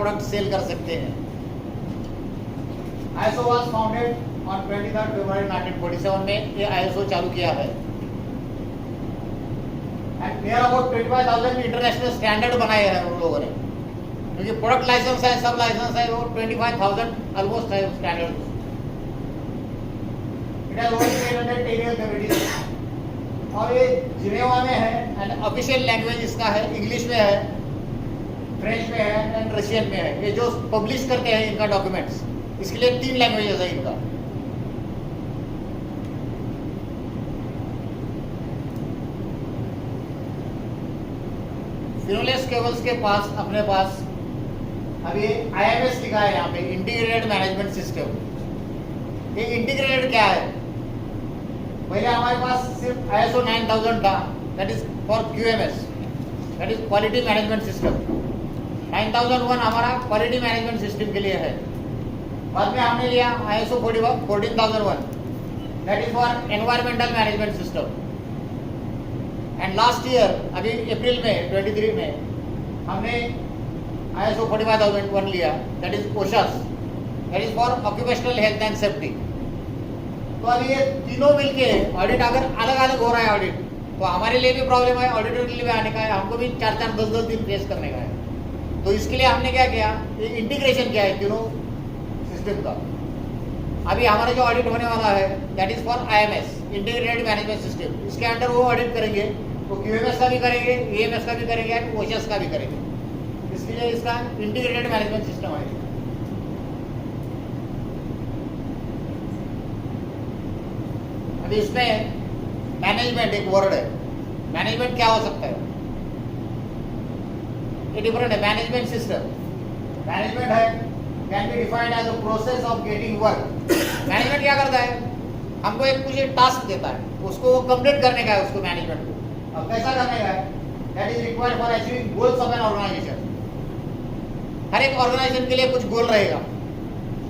Product cell कर सकते हैं। ISO वाज फाउंडेड ऑन 23 फरवरी 1947 में ये ISO चालू किया है। And near about 25,000 international standard बनाए हैं उन लोगों ने, क्योंकि प्रोडक्ट लाइसेंस है, सब लाइसेंस है, वो 25,000 ऑलमोस्ट है standard. It has over 800 technical committees और ये जिनेवा में है एंड ऑफिशियल लैंग्वेज इसका है, इंग्लिश में है, फ्रेंच में है एंड रशियन में है। ये जो पब्लिश करते हैं इनका डॉक्यूमेंट्स, इसके लिए 3 लैंग्वेजेस है इनका। फिनोलेस केबल्स के पास अपने पास अभी IMS लिखा है यहाँ पे, इंटीग्रेटेड मैनेजमेंट सिस्टम। ये इंटीग्रेटेड क्या है? पहले हमारे पास सिर्फ ISO 9000 था, that is for QMS, that is quality management system. 9001 हमारा क्वालिटी मैनेजमेंट सिस्टम के लिए है। बाद में हमने लिया ISO 14001, that is for environmental management system. And last year अभी अप्रैल में 23 में हमने ISO 45001 लिया, that is OSHAS, that is for occupational health and safety. तो अभी ये तीनों मिलके ऑडिट अगर अलग अलग हो रहा है ऑडिट, तो हमारे लिए भी प्रॉब्लम है, ऑडिटर के लिए भी आने का है, हमको भी 4-4, 10-10 दिन फेस करने का है। तो इसके लिए हमने क्या किया, ये इंटीग्रेशन किया है तीनों सिस्टम का। अभी हमारा जो ऑडिट होने वाला है that is for IMS, integrated management system. इसके अंडर वो ऑडिट करेंगे, तो QMS का भी करेंगे, EMS का भी करेंगे और OSHAS का भी करेंगे। इसके लिए इसका इंटीग्रेटेड मैनेजमेंट सिस्टम है। अभी इसमें मैनेजमेंट एक वर्ड है, मैनेजमेंट क्या हो सकता है? ये डिफरेंट है। मैनेजमेंट सिस्टम, मैनेजमेंट है can be defined as a process of getting work. Management क्या करता है? हमको एक कुछ टास्क देता है, उसको कंप्लीट करने का है, उसको मैनेजमेंट को। अब कैसा करने का है? That is required for achieving goals of an organization. हर एक ऑर्गेनाइजेशन के लिए कुछ गोल रहेगा।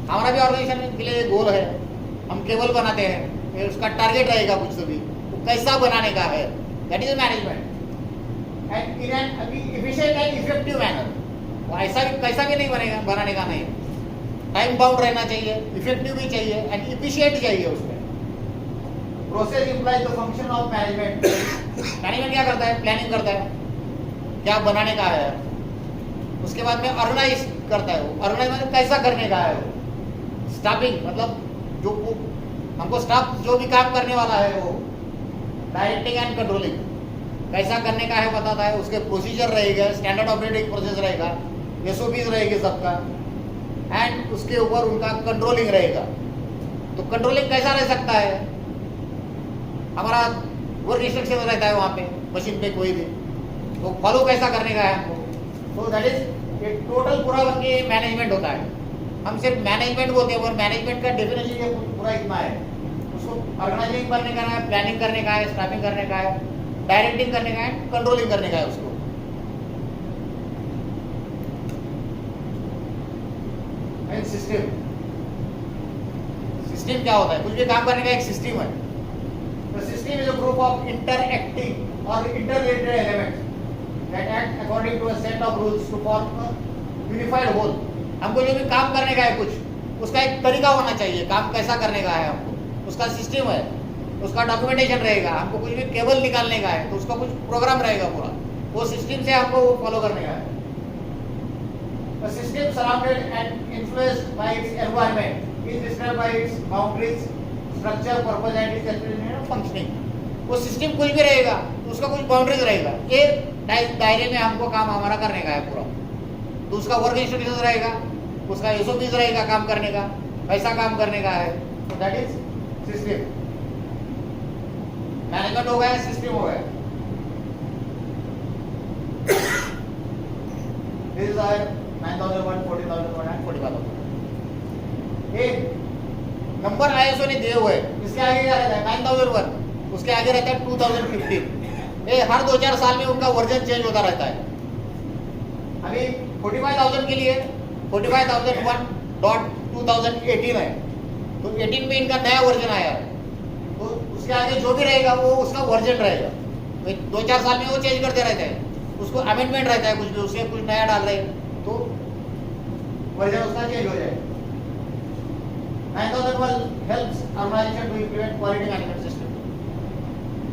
हमारा भी ऑर्गेनाइजेशन के लिए गोल है, हम केबल बनाते हैं, फिर उसका टारगेट रहेगा कुछ तो भी, तो कैसा बनाने का है, that is management. And in an efficient and effective manner. वो ऐसा भी कैसा भी नहीं बनेगा, बनाने का नहीं, टाइम बाउंड रहना चाहिए, इफेक्टिव भी चाहिए एंड इफिशिएंट चाहिए उसमें। Process implies the function of management. Management क्या करता है? प्लानिंग करता है, क्या बनाने का है। उसके बाद में ऑर्गेनाइज करता है, वो ऑर्गेनाइज मतलब कैसा करने का है। वो स्टाफिंग मतलब जो हमको स्टाफ जो भी काम करने वाला है वो डायरेक्टिंग एंड कंट्रोलिंग कैसा करने का है बताता है। उसके प्रोसीजर रहेगा, स्टैंडर्ड ऑपरेटिंग प्रोसेस रहेगा, SOPs रहेगी सबका, एंड उसके ऊपर उनका कंट्रोलिंग रहेगा। तो कंट्रोलिंग कैसा रह सकता है? हमारा वर्क इंस्ट्रक्शन रहता है वहाँ पे मशीन पे कोई भी, तो फॉलो कैसा करने का है हमको। तो दैट इज एक टोटल पूरा बनके मैनेजमेंट होता है। हम सिर्फ मैनेजमेंट बोलते हैं और मैनेजमेंट का डेफिनेशन ये पूरा इतना है। उसको ऑर्गेनाइजिंग करने का है, प्लानिंग करने का है, स्टाफिंग करने का है, डायरेक्टिंग करने का है, कंट्रोलिंग करने का है उसको। सिस्टम, सिस्टम क्या होता है? कुछ भी काम करने का एक सिस्टम है। तो system is a group of interacting और interrelated elements that act according to a set of rules to form a unified whole. हमको जो भी काम करने का है कुछ, उसका एक तरीका होना चाहिए, काम कैसा करने का है हमको, उसका सिस्टम है, उसका डॉक्यूमेंटेशन रहेगा। हमको कुछ भी केबल निकालने का है तो उसका कुछ प्रोग्राम रहेगा पूरा, वो सिस्टम से हमको वो फॉलो करने का है। The system surrounded and influenced by its environment is described by its boundaries, structure, purpose and its functioning. वो सिस्टम कुछ भी रहेगा तो उसका कुछ बाउंड्रीज रहेगा, ये दायरे में हमको काम हमारा करने का है पूरा। तो उसका वर्क इंस्ट्रक्शन रहेगा, उसका SOPs रहेगा काम करने का, कैसा काम करने का है। तो दैट इज सिस्टम। मैनेजमेंट हो गया, सिस्टम हो गया। This is our 9001, 40,001 and 45,000। एक नंबर ISO ने दिए हुए, इसके आगे क्या रहता है? 9001, उसके आगे रहता है 2015। ये हर 2-4 साल में उनका वर्जन चेंज होता रहता है। अभी 45,000 के लिए 45,001.2018 है, तो 18 में इनका नया वर्जन आया है। तो उसके आगे जो भी रहेगा वो उसका वर्जन रहेगा। 2-4 साल में वो चेंज करते रहते हैं, उसको अमेंडमेंट रहता है, कुछ भी उसके कुछ नया डाल रहे हैं। तो वर्जन उसका चेंज हो जाए। 9001 helps organization to implement quality management system।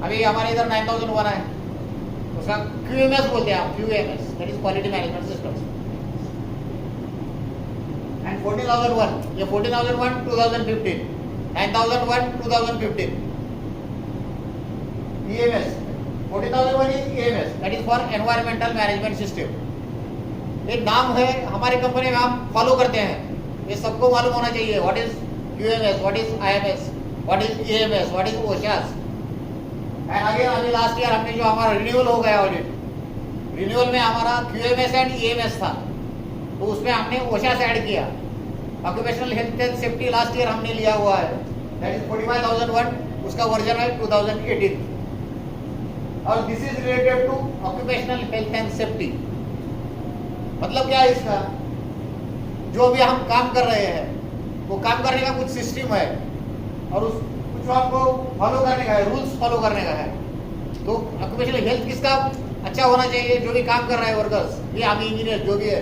अभी हमारे इधर 9001 है, उसका QMS बोलते हैं आप, QMS, that is quality management system। and 14001, ये 14001 2015, 9001 2015 EMS, 14001 is EMS, that is for environmental management system। ये नाम है, हमारी कंपनी में हम फॉलो करते हैं, ये सबको मालूम होना चाहिए। What is QMS, what is IMS, what is EMS, what is OSHAS। And again अभी लास्ट ईयर हमने जो हमारा रिन्यूअल हो गया ऑडिट, रिन्यूअल में हमारा QMS एंड EMS था, तो उसमें हमने OSHAS ऐड किया। Occupational health and safety last year हमने लिया हुआ है, दैट इज 45001, उसका वर्जन है 2018। और this is related to occupational health and safety. मतलब क्या है इसका, जो भी हम काम कर रहे हैं वो काम करने का कुछ सिस्टम है और उस कुछ आपको फॉलो करने का है, रूल्स फॉलो करने का है। तो ऑक्यूपेशनल हेल्थ किसका अच्छा होना चाहिए, जो भी काम कर रहा है वर्कर्स, ये आर्मी इंजीनियर जो भी है,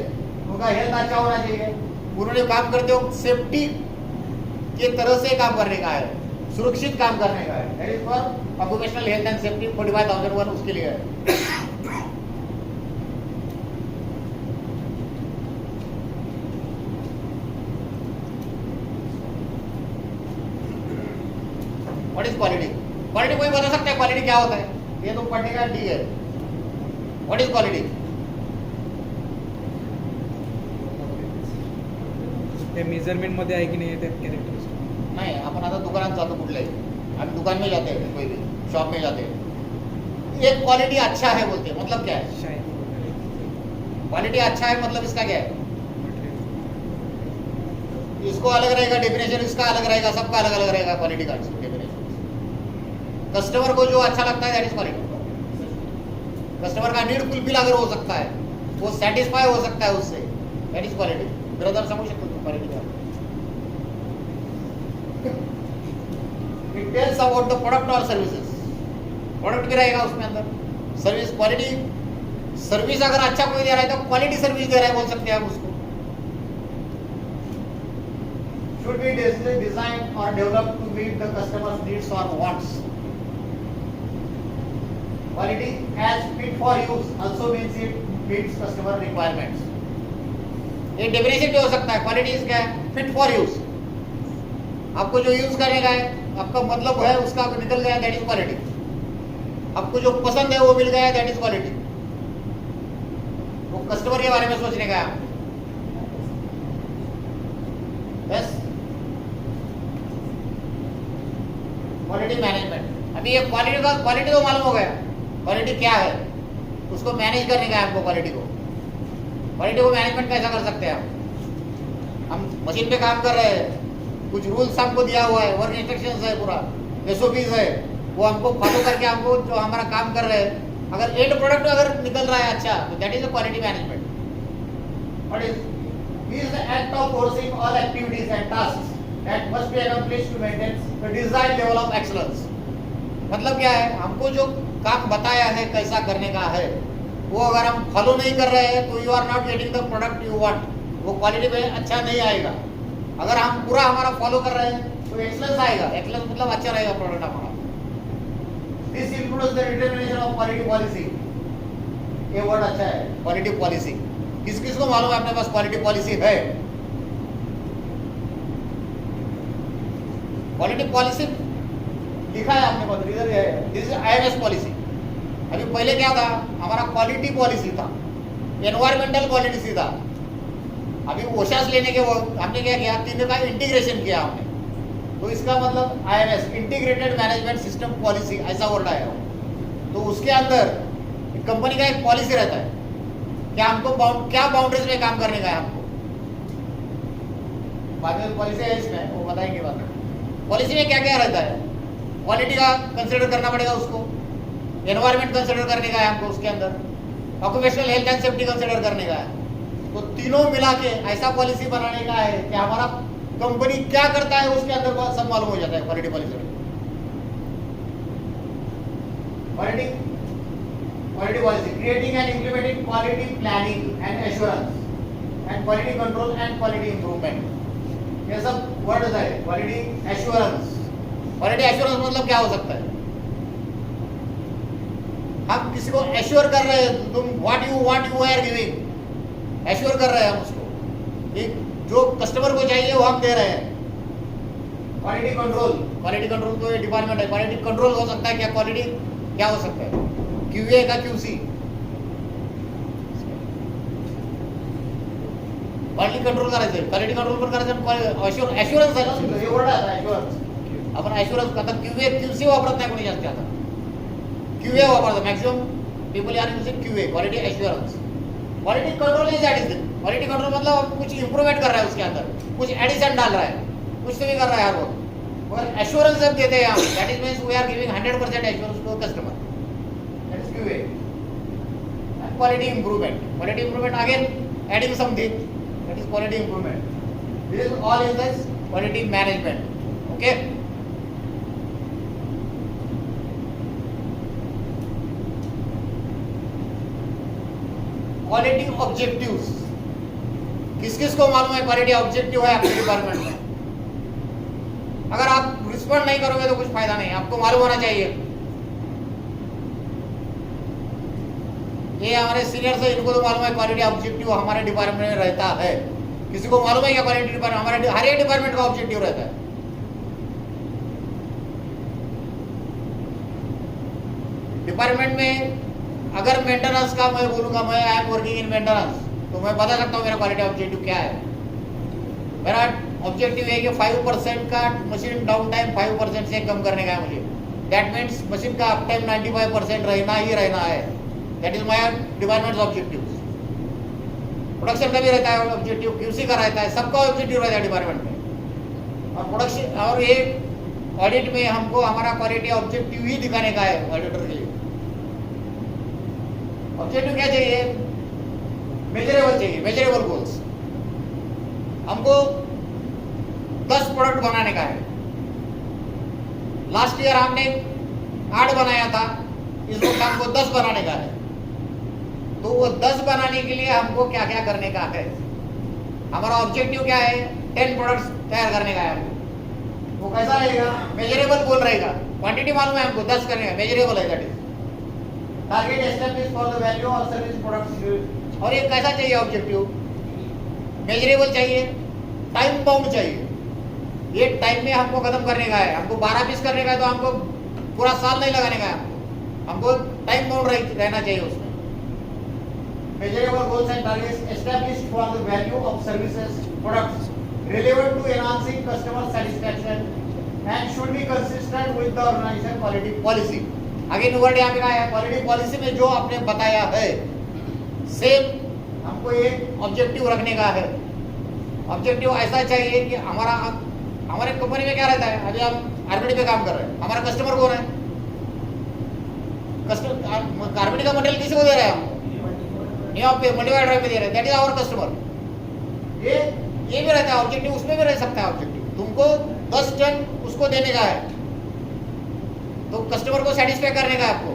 उनका हेल्थ अच्छा होना चाहिए। उन्होंने काम करते हो सेफ्टी के तरह से काम करने का है, सुरक्षित काम करने का है। That is for occupational health and safety 45001 उसके लिए है। What is quality? क्वालिटी कोई बता सकता है क्वालिटी क्या होता है? ये तो पढ़ने का ठीक है। What is quality? ते मेजरमेंट मध्ये आहे की नाही त्यात कॅरेक्टरिस्टिक? नाही, आपण आता दुकानात जातो कुठल्याही, हम दुकान में जाते हैं, कोई भी शॉप में जाते हैं, ये क्वालिटी अच्छा है बोलते हैं, मतलब क्या है? शाइन वगैरे क्वालिटी अच्छा है मतलब इसका क्या है? इसको अलग रहेगा डेफिनेशन, इसका अलग रहेगा, सबका अलग अलग रहेगा क्वालिटी का डेफिनेशन। कस्टमर को जो अच्छा लगता है दैट इज क्वालिटी। कस्टमर का नीड फुलफिल अगर हो सकता है, वो सेटिस्फाई हो सकता है उससे, दैट इज क्वालिटी। ब्रदर समझ सकते हो क्वालिटी क्या? It tells about the product और सर्विसेज। प्रोडक्ट भी रहेगा उसमें अंदर, सर्विस, क्वालिटी सर्विस अगर अच्छा कोई दे रहा है तो क्वालिटी सर्विस दे रहा है बोल सकते हैं हम उसको। should be designed or developed to meet the customer's needs or wants. Quality as fit for use also means it meets customer requirements. ये डेफिनेशन क्या हो सकता है? क्वालिटी इज क्या है? Fit for use. आपको जो यूज करने का है, आपका मतलब है उसका निकल गया, दैट इज क्वालिटी। आपको जो पसंद है वो मिल गया, दैट इज क्वालिटी। वो कस्टमर के बारे में सोचने का है। बस क्वालिटी मैनेजमेंट। अभी ये क्वालिटी तो मालूम हो गया, क्वालिटी क्या है, उसको मैनेज करने का है हमको। क्वालिटी को मैनेजमेंट कैसा कर सकते हैं हम मशीन पे काम कर रहे हैं, कुछ रूल्स हमको दिया हुआ है, वर्क इंस्ट्रक्शंस है, पूरा SOPs है, वो हमको फॉलो करके हमको जो हमारा काम कर रहे हैं, अगर एंड प्रोडक्ट अगर निकल रहा है अच्छा, तो that is a quality management. What is the act of overseeing all activities and tasks that must be accomplished to maintain the desired level of excellence। मतलब क्या है, हमको जो काम बताया है कैसा करने का है, वो अगर हम फॉलो नहीं कर रहे हैं तो you are not getting the product you want, वो क्वालिटी में अच्छा नहीं आएगा। अगर हम पूरा हमारा फॉलो कर रहे हैं तो एक्सलेंस आएगा, एक्सलेंस मतलब अच्छा रहेगा प्रोडक्ट हमारा। This includes the determination of quality policy. ये वर्ड अच्छा है, क्वालिटी पॉलिसी। किस किस को मालूम है अपने पास क्वालिटी पॉलिसी है? क्वालिटी पॉलिसी लिखा है आपने पास, इधर है, दिस इज IMS पॉलिसी। अभी पहले क्या था, हमारा क्वालिटी पॉलिसी था, एनवायरमेंटल पॉलिसी था। अभी OSHAS लेने के वक्त हमने क्या किया, तीनों का इंटीग्रेशन किया हमने, तो इसका मतलब IMS integrated management system policy ऐसा वर्ड आया। तो उसके अंदर कंपनी का एक पॉलिसी रहता है कि हमको क्या बाउंड्रीज में काम करने का है हमको। बाद में पॉलिसी है इसमें, वो बताएंगे बाद में। पॉलिसी में क्या क्या रहता है, क्वालिटी का कंसिडर करना पड़ेगा उसको, एनवायरमेंट कंसिडर करने का है हमको उसके अंदर, occupational health and safety consider करने का है। तो तीनों मिला के ऐसा पॉलिसी बनाने का है कि हमारा कंपनी क्या करता है उसके अंदर सब मालूम हो जाता है क्वालिटी पॉलिसी में। Quality policy creating and implementing quality planning and assurance. And quality control and quality improvement, ये सब वर्ड्स है। क्वालिटी एश्योरेंस, क्वालिटी एश्योरेंस मतलब क्या हो सकता है? हम किसी को एश्योर कर रहे हैं, तुम what you are giving, assure कर रहे हैं हम उसको, एक जो कस्टमर को चाहिए वो हम दे रहे हैं। क्वालिटी कंट्रोल, क्वालिटी कंट्रोल तो ये डिपार्टमेंट है। क्वालिटी कंट्रोल हो सकता है क्या? क्वालिटी क्या हो सकता है? क्यूए का क्यूसी, क्वालिटी कंट्रोल करायचं, क्वालिटी कंट्रोल पण करायचं, एश्योरन्स आहे ना, हे वर्ड आहे एश्योरन्स. आपण एश्योरन्स आता क्यूए क्यूसी वापरत नाही कोणी जास्त, आता क्यूए वापरतात maximum people are using QA, quality assurance. Quality control is that is quality control मतलब कुछ इंप्रूवमेंट कर रहा है उसके अंदर, कुछ एडिशन डाल रहा है, कुछ तो भी कर रहा है हर वक्त. और एश्योरेंस जब देते हैं हम, that is means we are giving 100% assurance to customer, that is QA. And quality improvement, quality improvement again adding something, that is quality improvement. This is all is this quality management. Okay, quality objectives, किस किस को मालूम है quality objective है आपके department में? अगर आप रिस्पॉन्ड नहीं करोगे तो कुछ फायदा नहीं, आपको मालूम होना चाहिए. ये हमारे सीनियर्स है, इनको तो मालूम है क्वालिटी ऑब्जेक्टिव हमारे डिपार्टमेंट में रहता है. किसी को मालूम है क्या क्वालिटी डिपार्टमेंट, हमारे हर एक डिपार्टमेंट का ऑब्जेक्टिव रहता है. डिपार्टमेंट में अगर मेंटेनेंस का मैं बोलूंगा, मैं I am working in maintenance, तो मैं बता सकता हूँ मेरा क्वालिटी ऑब्जेक्टिव क्या है. मेरा ऑब्जेक्टिव है कि 5% का मशीन डाउन टाइम 5% से कम करने का है मुझे. दैट मीन्स मशीन का अप टाइम 95% रहना ही रहना है. That is my department objective. Production का भी रहता है ऑब्जेक्टिव, क्यूसी का रहता है, सबका ऑब्जेक्टिव रहता है डिपार्टमेंट में. और प्रोडक्शन और एक ऑडिट में हमको हमारा क्वालिटी ऑब्जेक्टिव ही दिखाने का है ऑडिटर के लिए. ऑब्जेक्टिव क्या चाहिए? मेजरेबल चाहिए, मेजरेबल गोल्स. हमको 10 प्रोडक्ट बनाने का है. लास्ट ईयर हमने 8 बनाया था, इस वक्त हमको 10 बनाने का है. तो वो 10 बनाने के लिए हमको क्या क्या करने का है? हमारा ऑब्जेक्टिव क्या है? 10 प्रोडक्ट्स तैयार करने का है हमको. वो कैसा रहेगा? मेजरेबल गोल रहेगा. क्वांटिटी मालूम है हमको 10 करने का, मेजरेबल है. That is target establish for the value और सर्विस प्रोडक्ट्स. और ये कैसा चाहिए ऑब्जेक्टिव? मेजरेबल चाहिए, टाइम बाउंड चाहिए. ये टाइम में हमको खत्म करने का है. हमको 12 पीस करने का है तो हमको पूरा साल नहीं लगाने का है. हमको टाइम बाउंड रहना चाहिए उसमें. Measurable goals and targets established for the value of services products relevant to enhancing customer satisfaction and should be consistent with the organization quality policy. Again word यहाँ पे क्या है? क्वालिटी पॉलिसी में जो आपने बताया है सेम हमको एक ऑब्जेक्टिव रखने का है. ऑब्जेक्टिव ऐसा चाहिए कि हमारे कंपनी में क्या रहता है? अभी हम आरबीडी पे काम कर रहे हैं, हमारा कस्टमर कौन है? कस्टमर आरबीडी का मटेरियल किसी को दे रहे हैं? हम यहाँ पे मल्टीवाइड ड्राइव में दे रहे हैं, दैट इज आवर कस्टमर. ये भी रहता है ऑब्जेक्टिव, उसमें भी रह सकता है ऑब्जेक्टिव. तुमको 10 टन उसको देने का है तो कस्टमर को सेटिस्फाई करने का है आपको.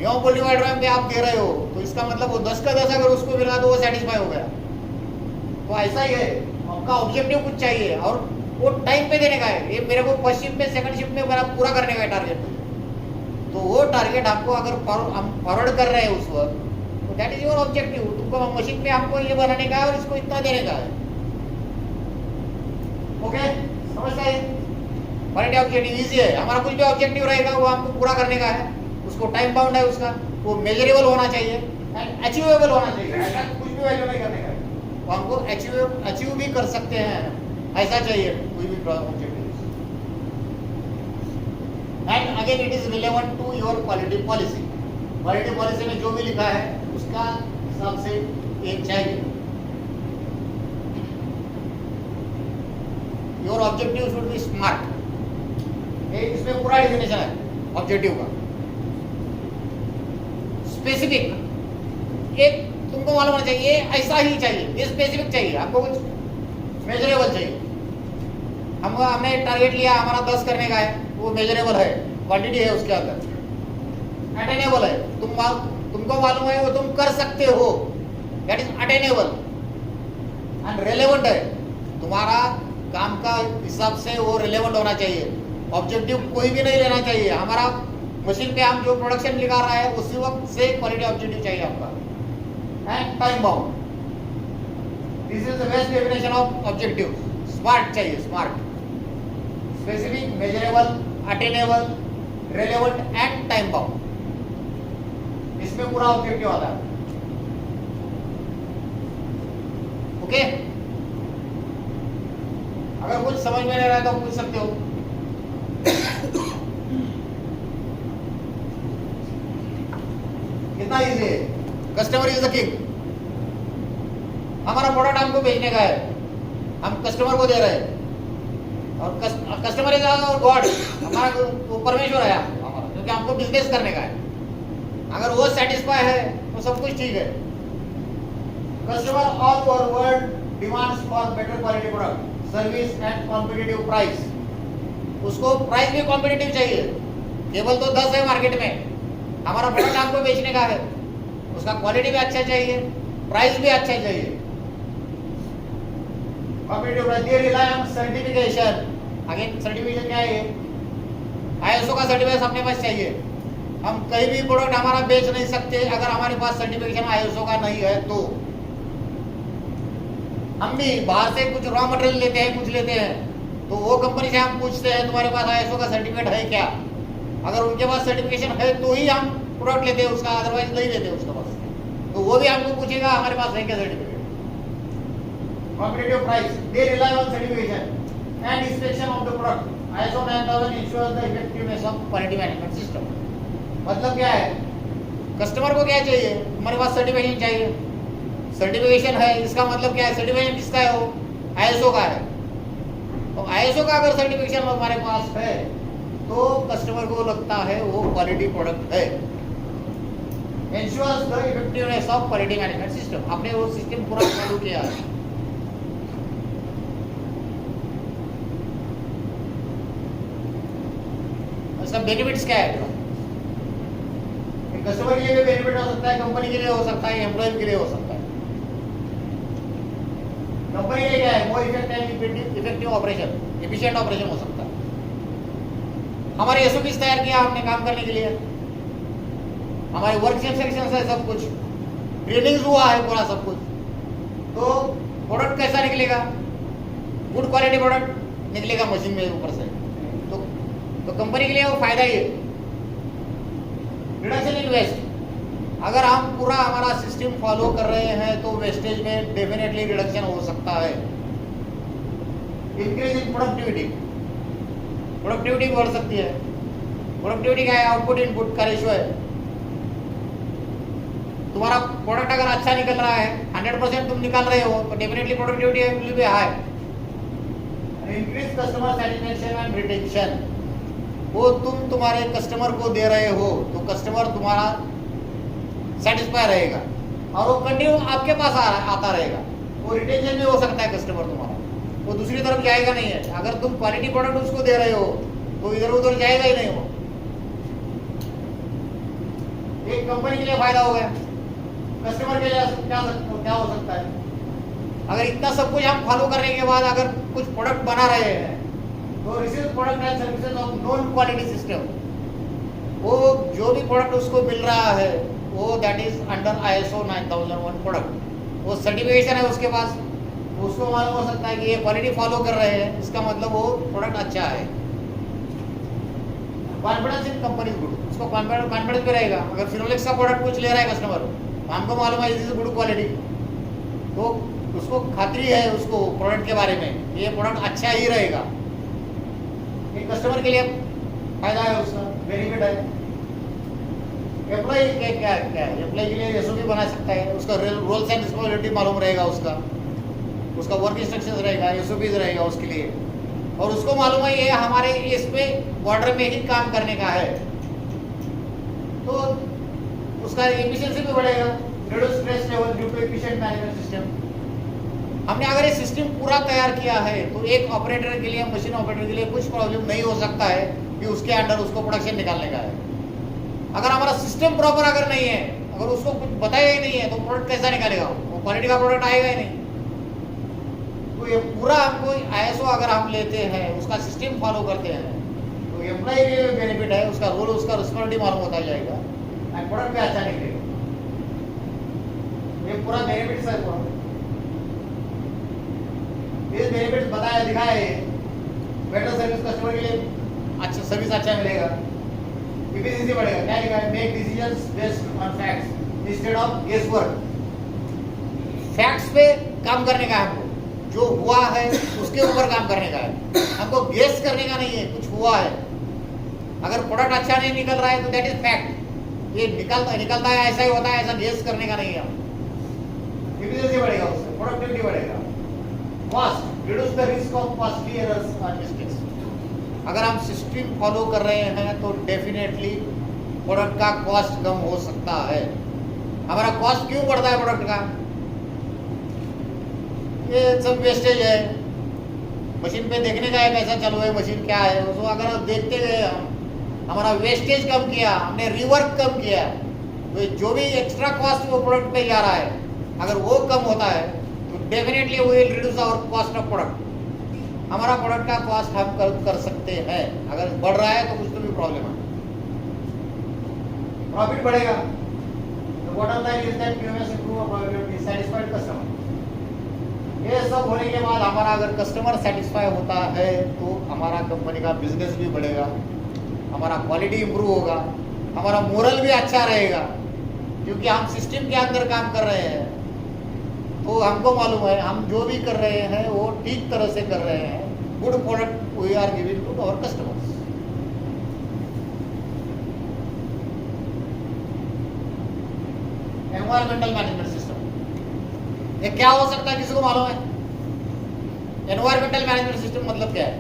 यहाँ मल्टीवाइड ड्राइव में आप दे रहे हो तो इसका मतलब वो 10 का 10 अगर उसको मिला तो वो सेटिस्फाई हो गया. तो ऐसा ही है, आपका ऑब्जेक्टिव कुछ चाहिए और वो टाइम पे देने का है. ये मेरे को फर्स्ट शिफ्ट में सेकंड शिफ्ट में मेरा पूरा करने का है टारगेट. तो वो टारगेट आपको अगर हम फॉरवर्ड कर रहे हैं उस वक्त, तो दैट इज योर ऑब्जेक्टिव. तुमको मशीन में हमको ये बनाने का है और इसको इतना देने का है. ओके, समझ गए? क्वालिटी ऑब्जेक्टिव इजी है. हमारा कुछ भी ऑब्जेक्टिव रहेगा वो हमको पूरा करने का है, उसको टाइम बाउंड है उसका, वो मेजरेबल होना चाहिए एंड अचीवेबल होना चाहिए. ऐसा कुछ भी वैल्यू नहीं करने का है, वो हमको अचीव भी कर सकते हैं, ऐसा चाहिए कोई भी objective. And again it is relevant to your quality policy. Quality policy में जो भी लिखा है उसका हिसाब से एक चाहिए. Your objective should be smart. इसमें पूरा डेफिनेशन है ऑब्जेक्टिव का. स्पेसिफिक, एक तुमको मालूम होना चाहिए ऐसा ही चाहिए, ये स्पेसिफिक चाहिए. आपको कुछ मेजरेबल चाहिए. हमने टारगेट लिया हमारा 10 करने का है, वो मेजरेबल है, क्वांटिटी है उसके अंदर, अटेनेबल है. तुमको मालूम है वो तुम कर सकते हो, that is attainable. And relevant है, तुम्हारा काम का हिसाब से वो रेलेवेंट होना चाहिए। ऑब्जेक्टिव कोई भी नहीं लेना चाहिए। हमारा मशीन पे हम जो प्रोडक्शन निकाल रहा है उसी वक्त से क्वालिटी ऑब्जेक्टिव चाहिए आपका। And time bound, this is the best definition of objective. Smart चाहिए, smart, specific, measurable, attainable, relevant and time bound, इसमें पूरा ऑब्जेक्टिव आता है। ओके, अगर कुछ समझ में नहीं रहा तो पूछ सकते हो। कितना इजी है। Customer is the king. हमारा प्रोडक्ट हमको बेचने का है, हम कस्टमर को दे रहे हैं, और कस्टमर इज आवर गॉड, हमारा वो परमेश्वर है हमारा, क्योंकि हमको बिजनेस करने का है। अगर वो सेटिस्फाई है तो सब कुछ ठीक है। Customer all over world demands for better quality product, service and competitive price. उसको प्राइस भी कॉम्पिटिटिव चाहिए। केवल तो 10 है मार्केट में, हमारा प्रोडक्ट आपको बेचने का है, उसका क्वालिटी भी अच्छा चाहिए, प्राइस भी अच्छा चाहिए। Competitive price, they rely on certification. Again certification क्या है? आईएसओ का सर्टिफिकेशन अपने पास चाहिए। हम कहीं भी प्रोडक्ट हमारा बेच नहीं सकते अगर हमारे पास सर्टिफिकेशन आईएसओ का नहीं है तो। हम भी बाहर से कुछ रॉ मटेरियल लेते हैं, कुछ लेते हैं, तो वो कंपनी से हम पूछते हैं तुम्हारे पास आईएसओ का सर्टिफिकेट है क्या? अगर उनके पास सर्टिफिकेशन है तो ही हम प्रोडक्ट लेते हैं उसका, अदरवाइज नहीं लेते उसके पास। तो वो भी हमको पूछेगा हमारे पास है क्या certificate. Competitive price, they rely on certification and inspection of the product. ISO 9000 ensures the effectiveness of quality management system. मतलब क्या है? कस्टमर को क्या चाहिए? हमारे पास सर्टिफिकेशन चाहिए। सर्टिफिकेशन है, इसका मतलब क्या है? सर्टिफिकेशन किसका है? वो आईएसओ का है। तो आईएसओ का अगर सर्टिफिकेशन हमारे पास है तो कस्टमर को लगता है वो क्वालिटी प्रोडक्ट है। Ensures the effectiveness of quality management system। आपने वो सिस्टम पूरा चालू किया है। इसका बेनिफिट्स क्या है? कस्टमर के लिए भी बेनिफिट हो सकता है, कंपनी के लिए हो सकता है, एम्प्लॉय के लिए हो सकता है। कंपनी के लिए क्या है? More effective operation, efficient operation हो सकता है। हमारे एसओपीस तैयार किया हमने काम करने के लिए, हमारे वर्क इंस्ट्रक्शंस है, सब कुछ ट्रेनिंग हुआ है पूरा सब कुछ। तो प्रोडक्ट कैसा निकलेगा? गुड क्वालिटी प्रोडक्ट निकलेगा मशीन में ऊपर से। तो कंपनी के लिए वो फायदा ही है। रिडक्शन इन वेस्ट, अगर हम पूरा हमारा सिस्टम फॉलो कर रहे हैं तो वेस्टेज में डेफिनेटली रिडक्शन हो सकता है। इंक्रीज इन प्रोडक्टिविटी, प्रोडक्टिविटी बढ़ सकती है। प्रोडक्टिविटी क्या है? आउटपुट इनपुट का रेशियो है। तुम्हारा प्रोडक्ट अगर अच्छा निकल रहा है, 100% तुम निकाल रहे हो, तो definitely productivity will be high. Increase customer satisfaction and retention, वो तुम तुम्हारे कस्टमर को दे रहे हो तो कस्टमर तुम्हारा सेटिस्फाई रहेगा और वो कंटिन्यू आपके पास आता रहेगा। वो रिटेंशन में हो सकता है कस्टमर तुम्हारा, वो दूसरी तरफ जाएगा नहीं है। अगर तुम क्वालिटी प्रोडक्ट उसको दे रहे हो तो इधर उधर जाएगा ही नहीं। वो एक कंपनी के लिए फायदा हो गया, कस्टमर के लिए क्या हो सकता है? अगर इतना सब कुछ हम फॉलो करने के बाद अगर कुछ प्रोडक्ट बना रहे हैं तो receive product and services of non quality system, वो जो भी प्रोडक्ट उसको मिल रहा है वो that is under ISO 9001 product, वो सर्टिफिकेशन है उसके पास, उसको मालूम हो सकता है कि ये क्वालिटी फॉलो कर रहे हैं, इसका मतलब वो प्रोडक्ट अच्छा है। कॉन्फिडेंस इन कंपनी गुड, उसको कॉन्फिडेंस भी रहेगा। अगर फिनोलेक्स का प्रोडक्ट कुछ ले रहा है कस्टमर, हमको मालूम है दिस इज गुड क्वालिटी, तो उसको खातरी है उसको प्रोडक्ट के बारे में, ये प्रोडक्ट अच्छा ही रहेगा। ये कस्टमर के लिए फायदा है, उसका बेनिफिट है। एम्प्लॉय क्या है? एम्प्लॉय के लिए एसओपी बना सकता है, उसका रोल्स एंड रिस्पॉन्सिबिलिटी मालूम रहेगा, उसका वर्क इंस्ट्रक्शंस रहेगा, एसओपीज रहेगा उसके लिए, और उसको मालूम है ये हमारे इसमें बॉर्डर में ही काम करने का है, तो उसका एफिशिएंसी भी बढ़ेगा। Reduce stress level due to efficient management system. हमने अगर ये सिस्टम पूरा तैयार किया है तो एक ऑपरेटर के लिए, मशीन ऑपरेटर के लिए कुछ प्रॉब्लम नहीं हो सकता है कि उसके अंडर उसको प्रोडक्शन निकालने का है। अगर हमारा सिस्टम प्रॉपर अगर नहीं है, अगर उसको कुछ बताया ही नहीं है तो प्रोडक्ट कैसा निकालेगा? वो क्वालिटी का प्रोडक्ट आएगा ही नहीं। तो ये पूरा हमको ISO अगर हम लेते हैं, उसका सिस्टम फॉलो करते हैं, तो एम्प्लॉय के बेनिफिट है, उसका रोल, उसका रिस्पॉन्सिबिलिटी मालूम होता जाएगा एंड प्रोडक्ट भी अच्छा निकलेगा। ये पूरा बेनिफिट्स है पूरा। ये बेनिफिट्स बताया दिखाए, बेटर सर्विस कस्टमर के लिए, अच्छा सर्विस अच्छा मिलेगा, एफिशिएंसी बढ़ेगा। क्या लिखा है? Make decisions based on facts instead of guess work. Facts पे काम करने का है हमको, जो हुआ है उसके ऊपर काम करने का है, हमको गेस करने का नहीं है। कुछ हुआ है, अगर प्रोडक्ट अच्छा नहीं निकल रहा है तो दैट इज फैक्ट। ये निकलता है, ऐसा ही होता है, ऐसा गेस करने का नहीं है। एफिशिएंसी बढ़ेगा, उससे प्रोडक्टिविटी बढ़ेगा। Cost, reduce the risk of costly errors और मिस्टेक्स। अगर हम सिस्टम फॉलो कर रहे हैं तो डेफिनेटली प्रोडक्ट का कॉस्ट कम हो सकता है। हमारा कॉस्ट क्यों बढ़ता है प्रोडक्ट का? ये सब वेस्टेज है। मशीन पे देखने का है कैसा चालू है, मशीन क्या है, उसको अगर आप देखते गए, हमारा वेस्टेज कम किया, हमने रिवर्क कम किया, तो जो भी एक्स्ट्रा कॉस्ट वो प्रोडक्ट पे जा रहा है, अगर वो कम होता है तो definitely we will reduce our cost of product. हमारा प्रोडक्ट का कॉस्ट हम कर सकते हैं। अगर बढ़ रहा है तो कुछ तो भी प्रॉब्लम है। प्रॉफिट बढ़ेगा। तो bottom line is that QMS improve profitability, satisfied customer। ये सब होने के बाद हमारा अगर कस्टमर सेटिस्फाई होता है तो हमारा कंपनी का बिजनेस भी बढ़ेगा, हमारा क्वालिटी इंप्रूव होगा, हमारा मोरल भी अच्छा रहेगा, क्योंकि हम सिस्टम के अंदर काम कर रहे हैं। तो हमको मालूम है हम जो भी कर रहे हैं वो ठीक तरह से कर रहे हैं। Good product we are giving to our customers. Environmental management system, ये क्या हो सकता है, किसी को मालूम है? एनवायरमेंटल मैनेजमेंट सिस्टम मतलब क्या है?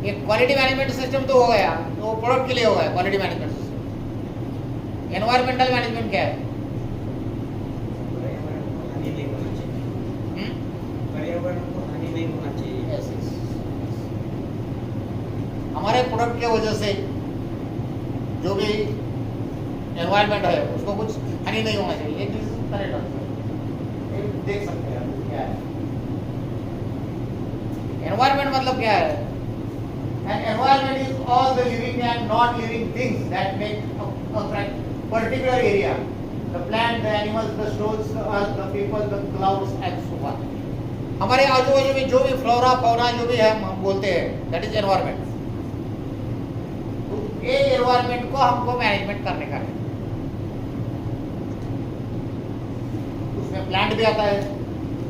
ये क्वालिटी मैनेजमेंट सिस्टम तो हो गया, तो प्रोडक्ट के लिए हो गया quality management system. Environmental management क्या है? पर्यावरण को हानि नहीं होना चाहिए। Yes, yes. हमारे प्रोडक्ट के वजह से जो भी एनवायरमेंट है उसको कुछ हानि नहीं होना चाहिए। एक चीज करेक्ट है, देख सकते हैं क्या है एनवायरमेंट, मतलब क्या है? An environment is all the living and non living things that make a particular area, the plant, the animals, the stones, the earth, the people, the clouds and so on. हमारे आजू बाजू में जो भी flora fauna जो भी है हम बोलते हैं दैट इज एनवायरमेंट। तो ये एनवायरमेंट को हमको मैनेजमेंट करने का है। उसमें प्लांट भी आता है,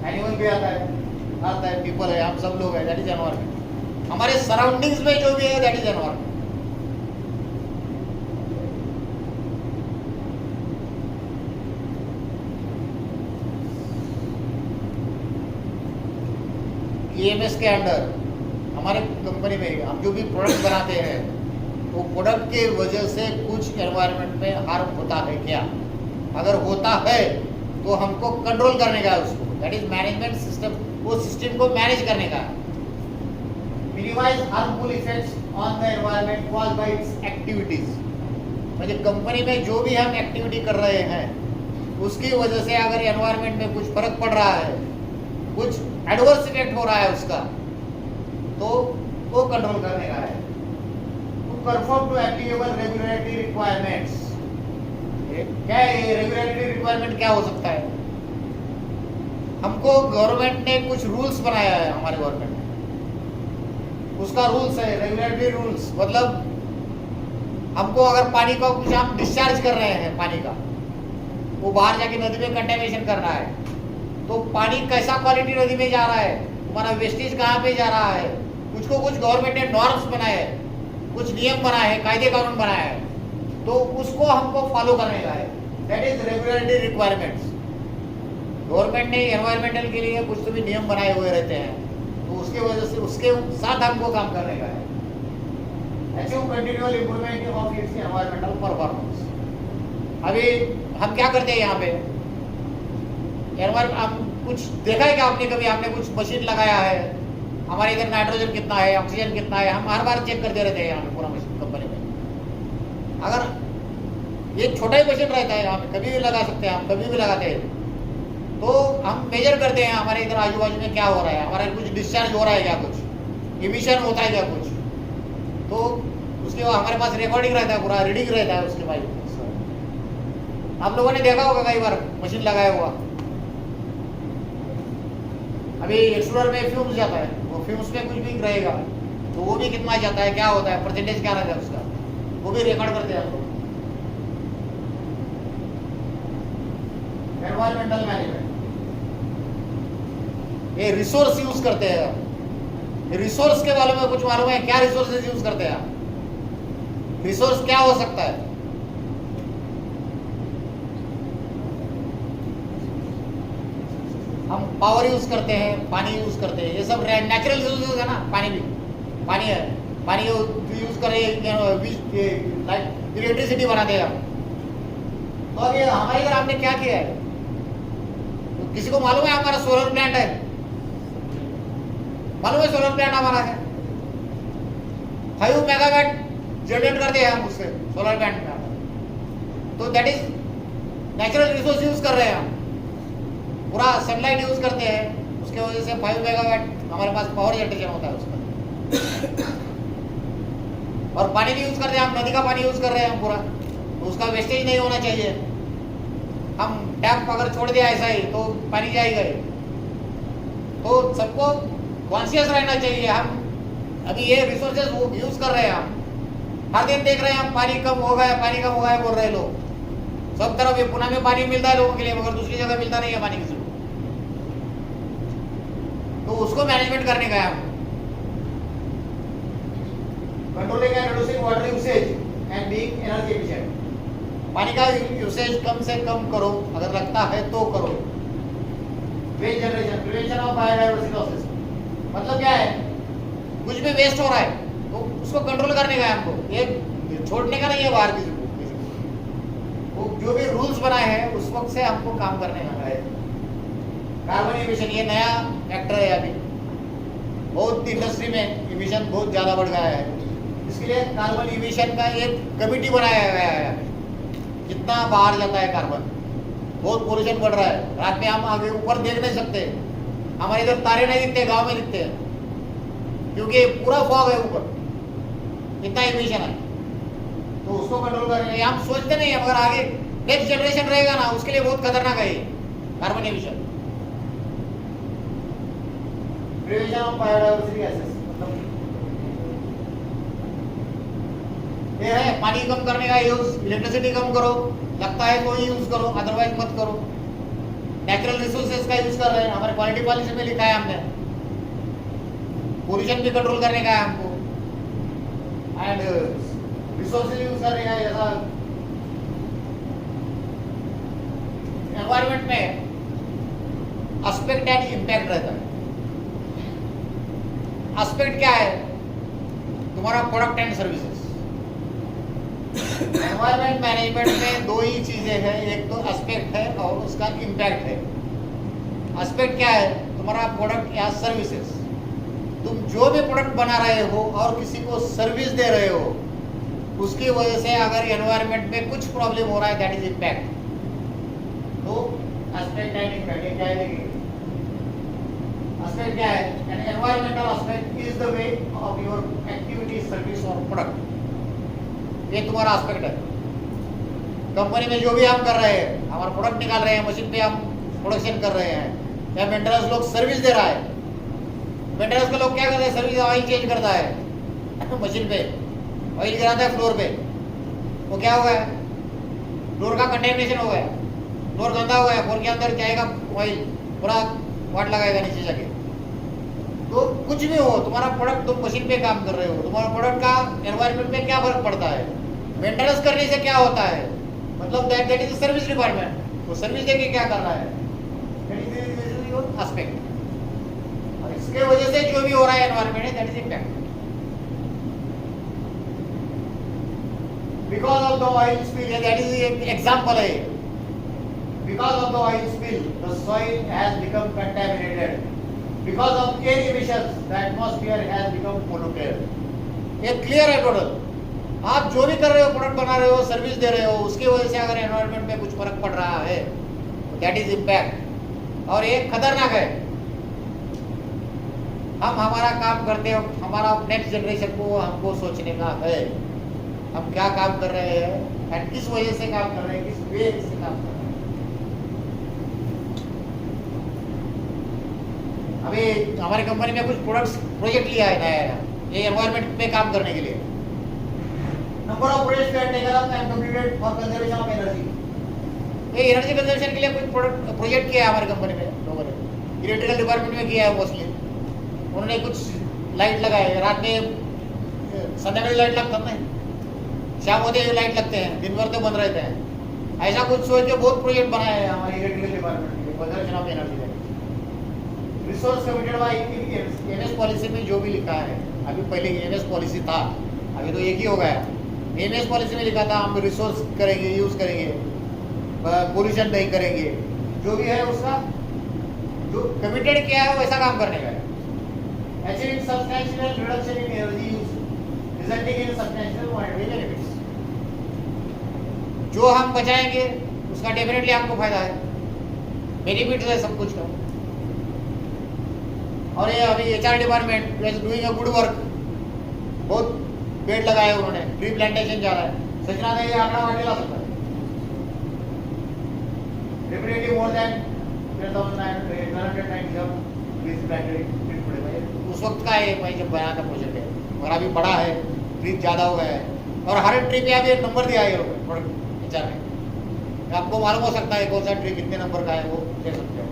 एनिमल भी आता है, पीपल है, हम सब लोग हैं, दैट इज एनवायरमेंट। हमारे सराउंडिंग्स में जो भी है दैट इज एनवायरमेंट। EMS के अंडर हमारे कंपनी में हम जो भी प्रोडक्ट बनाते हैं वो प्रोडक्ट के वजह से कुछ एनवायरनमेंट में हार्म होता है क्या? अगर होता है तो हमको कंट्रोल करने का है उसको, दैट इज मैनेजमेंट सिस्टम। वो सिस्टम को मैनेज करने का है। Minimize harmful effects on the environment caused by its activities. मतलब कंपनी में जो भी हम एक्टिविटी कर रहे हैं उसकी वजह से अगर एनवायरनमेंट में कुछ फर्क पड़ रहा है, कुछ एडवर्स इफेक्ट हो रहा है उसका, तो वो कंट्रोल करने का है। To perform to applicable regulatory requirements. क्या है ये रेगुलेटरी रिक्वायरमेंट? क्या हो सकता है? हमको गवर्नमेंट ने कुछ रूल्स बनाया है, हमारे गवर्नमेंट ने उसका रूल्स है रेगुलेटरी रूल्स। मतलब हमको अगर पानी का कुछ हम डिस्चार्ज कर रहे हैं, पानी का वो बाहर जाके नदी में कंटेमिनेशन कर रहा है, तो पानी कैसा क्वालिटी नदी में जा रहा है, हमारा वेस्टेज कहाँ पे जा रहा है, कुछ को कुछ गवर्नमेंट ने नॉर्म्स बनाए हैं, कुछ नियम बनाए हैं, कायदे कानून बनाए हैं, तो उसको हमको फॉलो करने का है। That is regulatory requirements. Government ने एनवायरमेंटल के लिए कुछ तो भी नियम बनाए हुए रहते हैं, तो उसके वजह से उसके साथ हमको काम करने का है। Achieve continual improvement of its environmental performance. अभी हम क्या करते हैं यहाँ पे, हम कुछ देखा है क्या आपने? कभी आपने कुछ मशीन लगाया है, हमारे इधर नाइट्रोजन कितना है, ऑक्सीजन कितना है, हम हर बार चेक करते रहते हैं यहाँ पे पूरा मशीन कंपनी में। अगर ये छोटा ही मशीन रहता है यहाँ पे, कभी भी लगा सकते हैं हम, कभी भी लगाते हैं, तो हम मेजर करते हैं हमारे इधर आजू बाजू में क्या हो रहा है, हमारा कुछ डिस्चार्ज हो रहा है क्या, कुछ इमिशन होता है क्या कुछ, तो उसके बाद हमारे पास रिकॉर्डिंग रहता है, पूरा रीडिंग रहता है उसके बाद। आप लोगों ने देखा होगा कई बार मशीन लगाया हुआ, अभी एक्सट्रूडर में फ्यूम्स जाता है, वो फ्यूम्स में कुछ भी रहेगा तो वो भी कितना जाता है, क्या होता है, परसेंटेज क्या रहता है उसका, वो भी रिकॉर्ड करते हैं हम लोग। एनवायरमेंटल मैनेजमेंट, ये रिसोर्स यूज करते हैं। रिसोर्स के बारे में कुछ मालूम है क्या, रिसोर्सेज यूज करते हैं आप? रिसोर्स क्या हो सकता है? हम पावर यूज करते हैं, पानी यूज करते हैं, ये सब नेचुरल रिसोर्सेज है ना। पानी भी पानी है, पानी यूज कर इलेक्ट्रिसिटी बनाते हैं हम। तो अभी हमारे इधर आपने क्या किया है, तो किसी को मालूम है हमारा सोलर प्लांट है, मालूम है सोलर प्लांट हमारा है, 5 मेगावाट जनरेट करते हैं हम उससे सोलर प्लांट में। तो that is natural resource use कर रहे हैं हम, पूरा सनलाइट यूज करते हैं, उसके वजह से 5 मेगावाट हमारे पास पावर जनरेशन होता है उसका। और पानी भी यूज कर रहे हैं हम, नदी का पानी यूज कर रहे हैं हम पूरा, तो उसका वेस्टेज नहीं होना चाहिए। हम टैप अगर छोड़ दिया ऐसा ही तो पानी जाएगा ही। तो सबको कॉन्शियस रहना चाहिए। हम अभी ये रिसोर्सेज यूज कर रहे हैं, हम हर दिन देख रहे हैं हम पानी कम हो गया, पानी कम हो गया बोल रहे लोग। सब तरफ ये पुणे में पानी मिलता है लोगों के लिए, मगर दूसरी जगह मिलता नहीं है पानी किसी को। तो उसको मैनेजमेंट करने का है हम। Controlling and reducing water usage and being energy efficient, पानी का यूसेज कम से कम करो, अगर लगता है तो करो। Waste generation, prevention of biodiversity losses, मतलब क्या है, कुछ भी वेस्ट हो रहा है तो उसको कंट्रोल करने का है हमको, ये छोड़ने का नहीं है बाहर किसी को। वो जो भी रूल्स बनाए हैं उस वक्त से हमको काम करने का है। कार्बन इमिशन, ये नया फैक्टर है, अभी बहुत इंडस्ट्री में इमिशन बहुत ज्यादा बढ़ गया है, इसके लिए कार्बन इमिशन का एक कमिटी बनाया गया है। कितना बाहर जाता है कार्बन, बहुत पोल्यूशन बढ़ रहा है। रात में हम आगे ऊपर देख नहीं सकते, हमारे इधर तारे नहीं दिखते, गांव में दिखते हैं, क्योंकि पूरा फॉग है ऊपर, इतना इमिशन है। तो उसको कंट्रोल करने हम सोचते नहीं है, मगर आगे नेक्स्ट जनरेशन रहेगा ना, उसके लिए बहुत खतरनाक है carbon emission. Prevention of biodiversity losses, मतलब ये है पानी कम करने का यूज, इलेक्ट्रिसिटी कम करो, लगता है तो ही यूज करो, अदरवाइज मत करो। नेचुरल रिसोर्सेज का यूज कर रहे हैं, हमारे क्वालिटी पॉलिसी में लिखा है हमने। पोल्यूशन भी कंट्रोल करने का है हमको, एंड रिसोर्सेज यूज करने का है। जैसा एनवायरमेंट में एस्पेक्ट एंड इंपैक्ट रहता है। एस्पेक्ट क्या है, तुम्हारा product and services. Environment management में दो ही चीजें हैं, एक तो एस्पेक्ट है और उसका इंपैक्ट है। एस्पेक्ट क्या है, तुम्हारा प्रोडक्ट या सर्विसेज, तुम जो भी प्रोडक्ट बना रहे हो और किसी को सर्विस दे रहे हो, उसकी वजह से अगर एनवायरमेंट में कुछ प्रॉब्लम हो रहा है, दैट इज इंपैक्ट। तो एस्पेक्ट एंड इंपैक्ट क्या है, एस्पेक्ट क्या है, N environmental aspect is the way of your activity, service और प्रोडक्ट। ये तुम्हारा एस्पेक्ट है। कंपनी में जो भी हम कर रहे हैं, हमारा प्रोडक्ट निकाल रहे हैं, मशीन पे हम प्रोडक्शन कर रहे हैं, या मेंटेनेंस लोग सर्विस दे रहा है। मेंटेनेंस के लोग क्या करते हैं, सर्विस ऑयल चेंज करता है मशीन पे, ऑयल गिराता है फ्लोर पे, वो क्या हो गया, फ्लोर का कंटेमिनेशन हो गया, फ्लोर गंदा हो गया, फ्लोर के अंदर जाएगा ऑयल, पूरा वाट लगाएगा नीचे जाके। तो कुछ भी हो, तुम्हारा प्रोडक्ट, तुम मशीन पे काम कर रहे हो, तुम्हारा प्रोडक्ट का एनवायरमेंट में क्या फर्क पड़ता है, मेंटेनेंस करने से क्या होता है, मतलब दैट इज सर्विस डिपार्टमेंट, वो सर्विस देके क्या कर रहा है, एस्पेक्ट। और इसके वजह से जो भी हो रहा है एनवायरमेंट है, that is impact. Because of the oil spill, that is example है। Because of the oil spill, the soil has become contaminated. Because of air emissions, the atmosphere has become polluted. ये clear है total. आप जो भी कर रहे हो, product बना रहे हो, सर्विस दे रहे हो, उसकी वजह से अगर एनवायरनमेंट में कुछ फर्क पड़ रहा है, दैट इज इम्पैक्ट। और एक खतरनाक है। हम हमारा काम करते हैं, हमारा नेक्स्ट जनरेशन को हमको सोचने का है हम क्या काम कर रहे हैं एंड किस वजह से काम कर रहे हैं, किस वे से काम कर रहे हैं। अभी हमारी कंपनी में कुछ प्रोजेक्ट लिया है नया, ये एनवायरनमेंट पे काम करने के लिए। Number of projects that taken up and completed for conservation of energy. ये एनर्जी कंजर्वेशन के लिए कुछ प्रोजेक्ट किया है हमारी कंपनी में लोगों ने, इलेक्ट्रिकल डिपार्टमेंट में किया है मोस्टली। उन्होंने कुछ लाइट लगाए, रात में संध्याकाळी लाइट लगता नहीं, शाम होते ही लाइट लगते हैं, दिन भर तो बंद रहते हैं। ऐसा कुछ सोच के बहुत प्रोजेक्ट बनाए हैं हमारे इलेक्ट्रिकल डिपार्टमेंट के conservation of energy. Resource committed by MS policy में जो भी लिखा है, अभी पहले एमएस पॉलिसी था, अभी तो एक ही हो गया। एमएस पॉलिसी में लिखा था हम रिसोर्स करेंगे, यूज करेंगे, पोल्यूशन नहीं करेंगे, जो भी है उसका जो कमिटेड किया है वैसा काम करने का है। Achieving substantial reduction in energy use, resulting in substantial monetary benefits. जो हम बचाएंगे उसका डेफिनेटली हमको फायदा है, बेनिफिट है सब कुछ का। और ये अभी HR department is doing a good work, बहुत पेड़ लगाए उन्होंने, ट्री प्लांटेशन जा रहा है। सोचना था ये आंकड़ा आगे ला सकता है। Definitely more than 10,997 trees planted उस वक्त का है भाई जब बनाया था प्रोजेक्ट है, और अभी बड़ा है, ट्रिप ज़्यादा हो गया है। और हर ट्रिप पे अभी एक नंबर दिया है विचार में, आपको मालूम हो सकता है कौन सा ट्रिप कितने नंबर का है, वो दे सकते हो।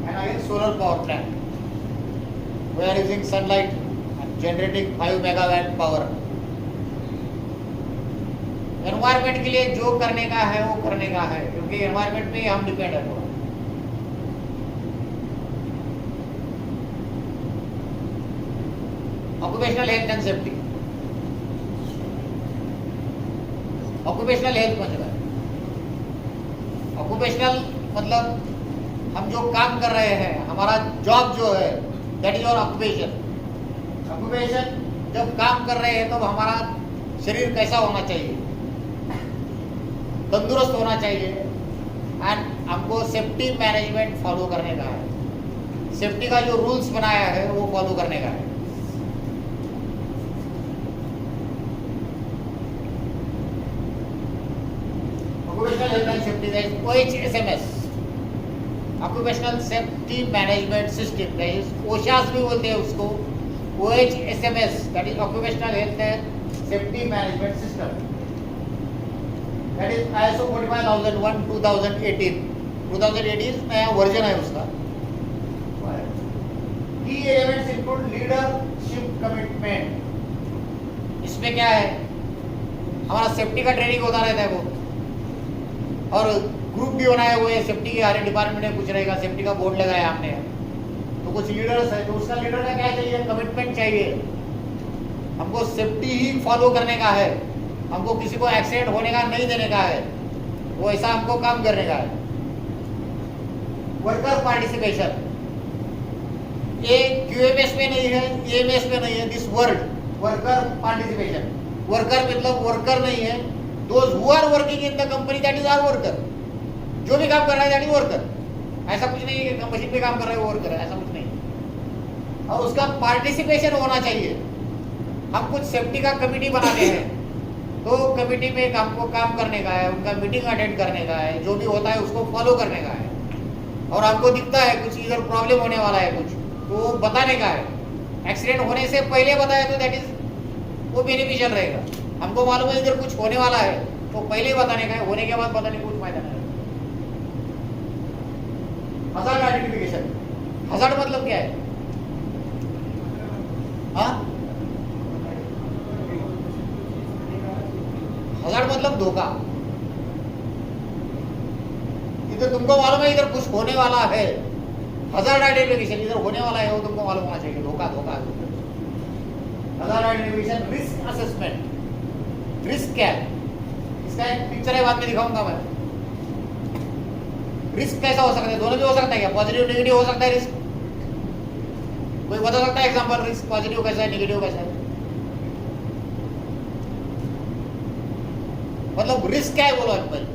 And again solar power plant, we are using sunlight generating 5 megawatt power. Environment के लिए जो करने का है वो करने का है, क्योंकि एनवायरमेंट पे हम डिपेंड है। Occupational health and safety, occupational health मतलब ऑक्यूपेशनल मतलब हम जो काम कर रहे हैं, हमारा जॉब जो है, that is our occupation. Occupation जब काम कर रहे हैं तो हमारा शरीर कैसा होना चाहिए, तंदुरुस्त होना चाहिए, एंड हमको सेफ्टी मैनेजमेंट फॉलो करने का है। सेफ्टी का जो रूल्स बनाया है वो फॉलो करने का है। Occupational health and safety that is OHSMS, occupational safety management system, that is OHSAS भी बोलते हैं उसको, OHSMS that is occupational health and safety management system, that is ISO 45001 2018। 2018 नया वर्जन है उसका। की एलिमेंट्स इंक्लूड लीडरशिप कमिटमेंट। इसमें क्या है, हमारा सेफ्टी का ट्रेनिंग होता रहता है वो, और ग्रुप भी बनाए हुए हैं सेफ्टी के, हर डिपार्टमेंट में कुछ रहेगा, सेफ्टी का बोर्ड लगाया हमने, तो कुछ लीडर्स है, तो उसका लीडर का क्या चाहिए, कमिटमेंट चाहिए। हमको सेफ्टी ही फॉलो करने का है, हमको किसी को एक्सीडेंट होने का नहीं देने का है, वो ऐसा हमको काम करने का है। वर्कर पार्टिसिपेशन, ये QMS में नहीं है, EMS में नहीं है, this word worker participation. Worker मतलब वर्कर नहीं है, those who are working in the company that is our worker. जो भी काम कर रहा है दैट इज वर्कर। ऐसा कुछ नहीं है कि मशीन पे काम कर रहा है वो वर्कर है, ऐसा कुछ नहीं। और उसका पार्टिसिपेशन होना चाहिए। हम कुछ सेफ्टी का कमिटी बनाते हैं, तो कमिटी में हमको काम करने का है, उनका मीटिंग अटेंड करने का है, जो भी होता है उसको फॉलो करने का है। और हमको दिखता है कुछ इधर प्रॉब्लम होने वाला है कुछ, तो वो बताने का है। एक्सीडेंट होने से पहले बताया तो दैट इज वो बेनिफिशियल रहेगा। हमको मालूम है इधर कुछ होने वाला है तो पहले ही बताने का है, होने के बाद बताने कुछ फायदा नहीं। हजार्ड आइडेंटिफिकेशन, हजार्ड मतलब क्या है? हाँ, हजार्ड मतलब धोखा। इधर तुमको मालूम है इधर कुछ होने वाला है, हजार्ड आइडेंटिफिकेशन, इधर होने वाला है वो तुमको मालूम होना चाहिए। धोखा धोखा hazard identification. Risk assessment, risk क्या है इसका एक पिक्चर है, बाद में दिखाऊंगा मैं। रिस्क कैसा हो सकता है, दोनों भी हो सकता है क्या, पॉजिटिव नेगेटिव हो सकता है रिस्क? कोई बता सकता है एग्जांपल, रिस्क पॉजिटिव कैसा है, नेगेटिव कैसा है? मतलब रिस्क क्या है बोलो पहले,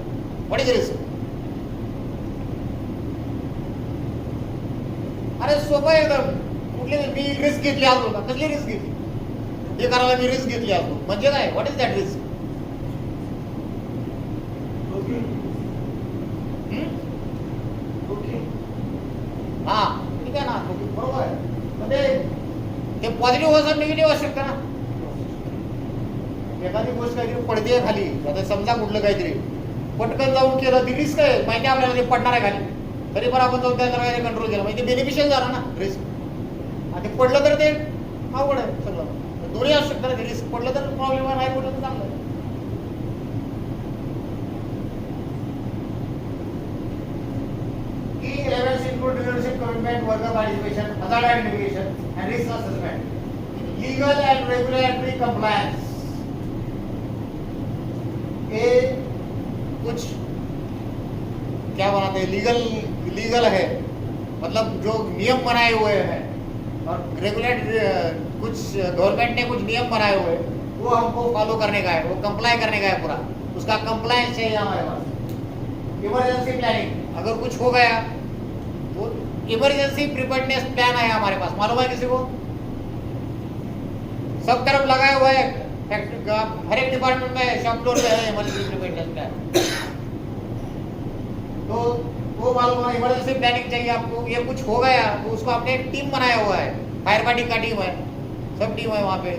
व्हाट इज रिस्क? अरे सोपं आहे एकदम. कुठली मी रिस्क घेतली आज बोलता. कसली रिस्क घेतली? हे करायला मी रिस्क घेतली आज. म्हणजे काय? What is that risk? हा ठीक आहे ना, बरोबर आहे. म्हणजे ते पॉझिटिव्ह असं निगेटिव्ह असू शकतं ना. एखादी गोष्ट काहीतरी पडते खाली, आता समजा कुठलं काहीतरी पटकन जाऊन केलं, ती रिस्क आहे, माहिती आपल्याला ते पडणार आहे खाली, तरी पण आपण जाऊन त्याला काही कंट्रोल केलं म्हणजे ते बेनिफिशियल झालं ना रिस्क. आणि ते पडलं तर ते अवघड आहे सगळं. दोन्ही असू शकतं ना, ते रिस्क पडलं तर प्रॉब्लेम आहे, नाही पडलं तर चांगलं आहे. Key elements include leadership commitment, worker participation, hazard identification, and risk assessment. Legal and regulatory compliance. ये कुछ क्या बनाते हैं, लीगल है, मतलब जो नियम बनाए हुए हैं, और रेगुलेट कुछ गवर्नमेंट ने कुछ नियम बनाए हुए हैं, वो हमको फॉलो करने का है, वो कंप्लाई करने का है पूरा, उसका कंप्लायंस चाहिए हमारे पास. इमरजेंसी प्लानिंग, अगर कुछ हो गया वो इमरजेंसी प्रिपेयर्डनेस प्लान है हमारे पास. मालूम है किसी को? सब तरफ लगाया हुआ है, हर एक डिपार्टमेंट में शॉप फ्लोर पे है इमरजेंसी प्रिपेयर्डनेस प्लान. तो वो मालूम है, इमरजेंसी प्लानिंग चाहिए आपको. ये कुछ हो गया तो उसको आपने एक टीम बनाया हुआ है, फायर फाइटिंग का टीम है, सब टीम है वहाँ पे.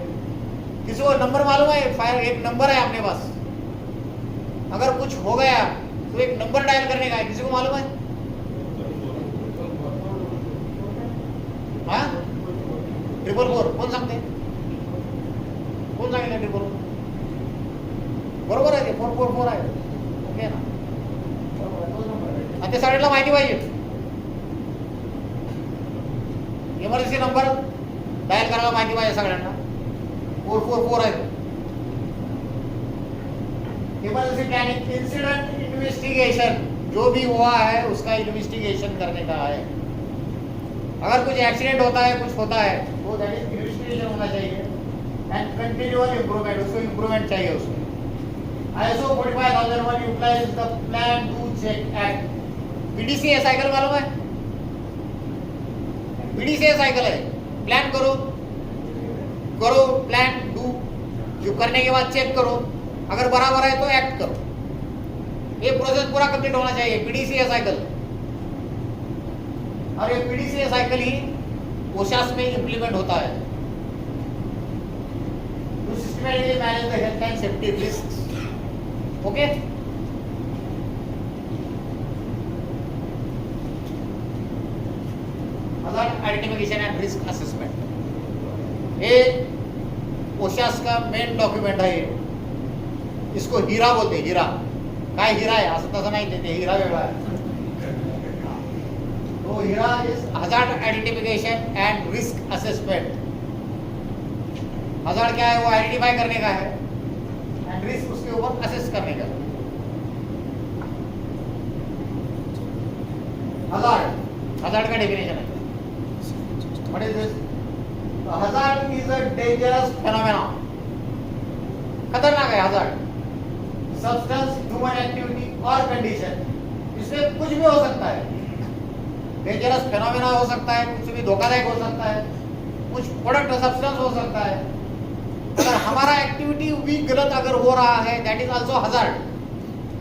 किसी को नंबर मालूम है? फायर एक नंबर है अपने पास. अगर कुछ हो गया तो एक नंबर डायल करने का है, किसी को मालूम है? हाँ, 444. कोण सांगते? कोण सांगितलं 444? बरोबर आहे, ते 444 आहे. ओके ना, आणि ते सगळ्यांना माहिती पाहिजे. इमर्जन्सी नंबर डायल करायला माहिती पाहिजे सगळ्यांना. 444 आहे. इमरजेंसी प्लानिंग, इंसिडेंट इन्वेस्टिगेशन, जो भी हुआ है उसका इन्वेस्टिगेशन करने का है. अगर कुछ एक्सीडेंट होता है, कुछ होता है, तो दैट इज इन्वेस्टिगेशन होना चाहिए. एंड कंटिन्यूअस इंप्रूवमेंट, उसको इंप्रूवमेंट चाहिए उसमें. ISO 45001 utilize the plan do check act. PDCA cycle मालूम है? PDCA साइकिल है, प्लान करो, प्लान डू, जो करने के बाद चेक करो, अगर बराबर है तो एक्ट करो. ये प्रोसेस पूरा कंप्लीट होना चाहिए, PDCA साइकिल. और ये PDCA साइकिल ही ओशास में इंप्लीमेंट होता है. To systematically manage the health and safety risks. Okay, hazard identification and risk assessment, ये ओशास का मेन डॉक्यूमेंट है. इसको हीरा बोलते हैं. हीरा काय? हीरा आहे असं तसं नाही, ते हीरा वेगळा आहे. तो HIRA is hazard identification and risk assessment. Hazard क्या है? वो आइडेंटिफाई करने का है, एंड रिस्क उसके ऊपर असेस करने का. हजार्ड का डेफिनेशन है. What is this? Hazard is a dangerous phenomena. खतरनाक है हजार्ड. सब्सटेंस, ह्यूमन एक्टिविटी और कंडीशन, इसमें कुछ भी हो सकता है. डेंजरस फेनोमेना हो सकता है, कुछ भी धोखादायक हो सकता है, कुछ प्रोडक्ट सब्सटेंस हो सकता है. अगर हमारा एक्टिविटी भी गलत अगर हो रहा है, दैट इज आल्सो हजार्ड.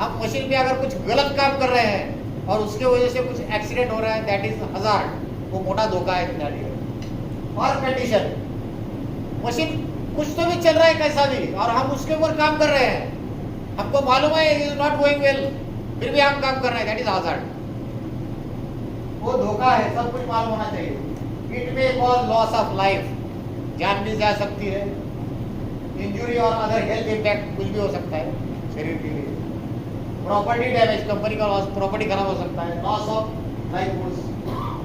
हम मशीन पे अगर कुछ गलत काम कर रहे हैं और उसके वजह से कुछ एक्सीडेंट हो रहा है, दैट इज हजार्ड. वो मोटा धोखा है तुम्हारे लिए. और कंडीशन, मशीन कुछ तो भी चल रहा है कैसा भी, और हम उसके ऊपर काम कर रहे हैं, हमको मालूम है it is not going well, फिर भी हम काम कर रहे हैं, दैट इज हजार्ड. वो धोखा है, सब कुछ मालूम होना चाहिए. It may cause loss of life, जान भी जा सकती है. इंजुरी और अदर हेल्थ इम्पैक्ट, कुछ भी हो सकता है शरीर के लिए. प्रॉपर्टी डैमेज, कंपनी का लॉस, प्रॉपर्टी खराब हो सकता है. Loss of livelihoods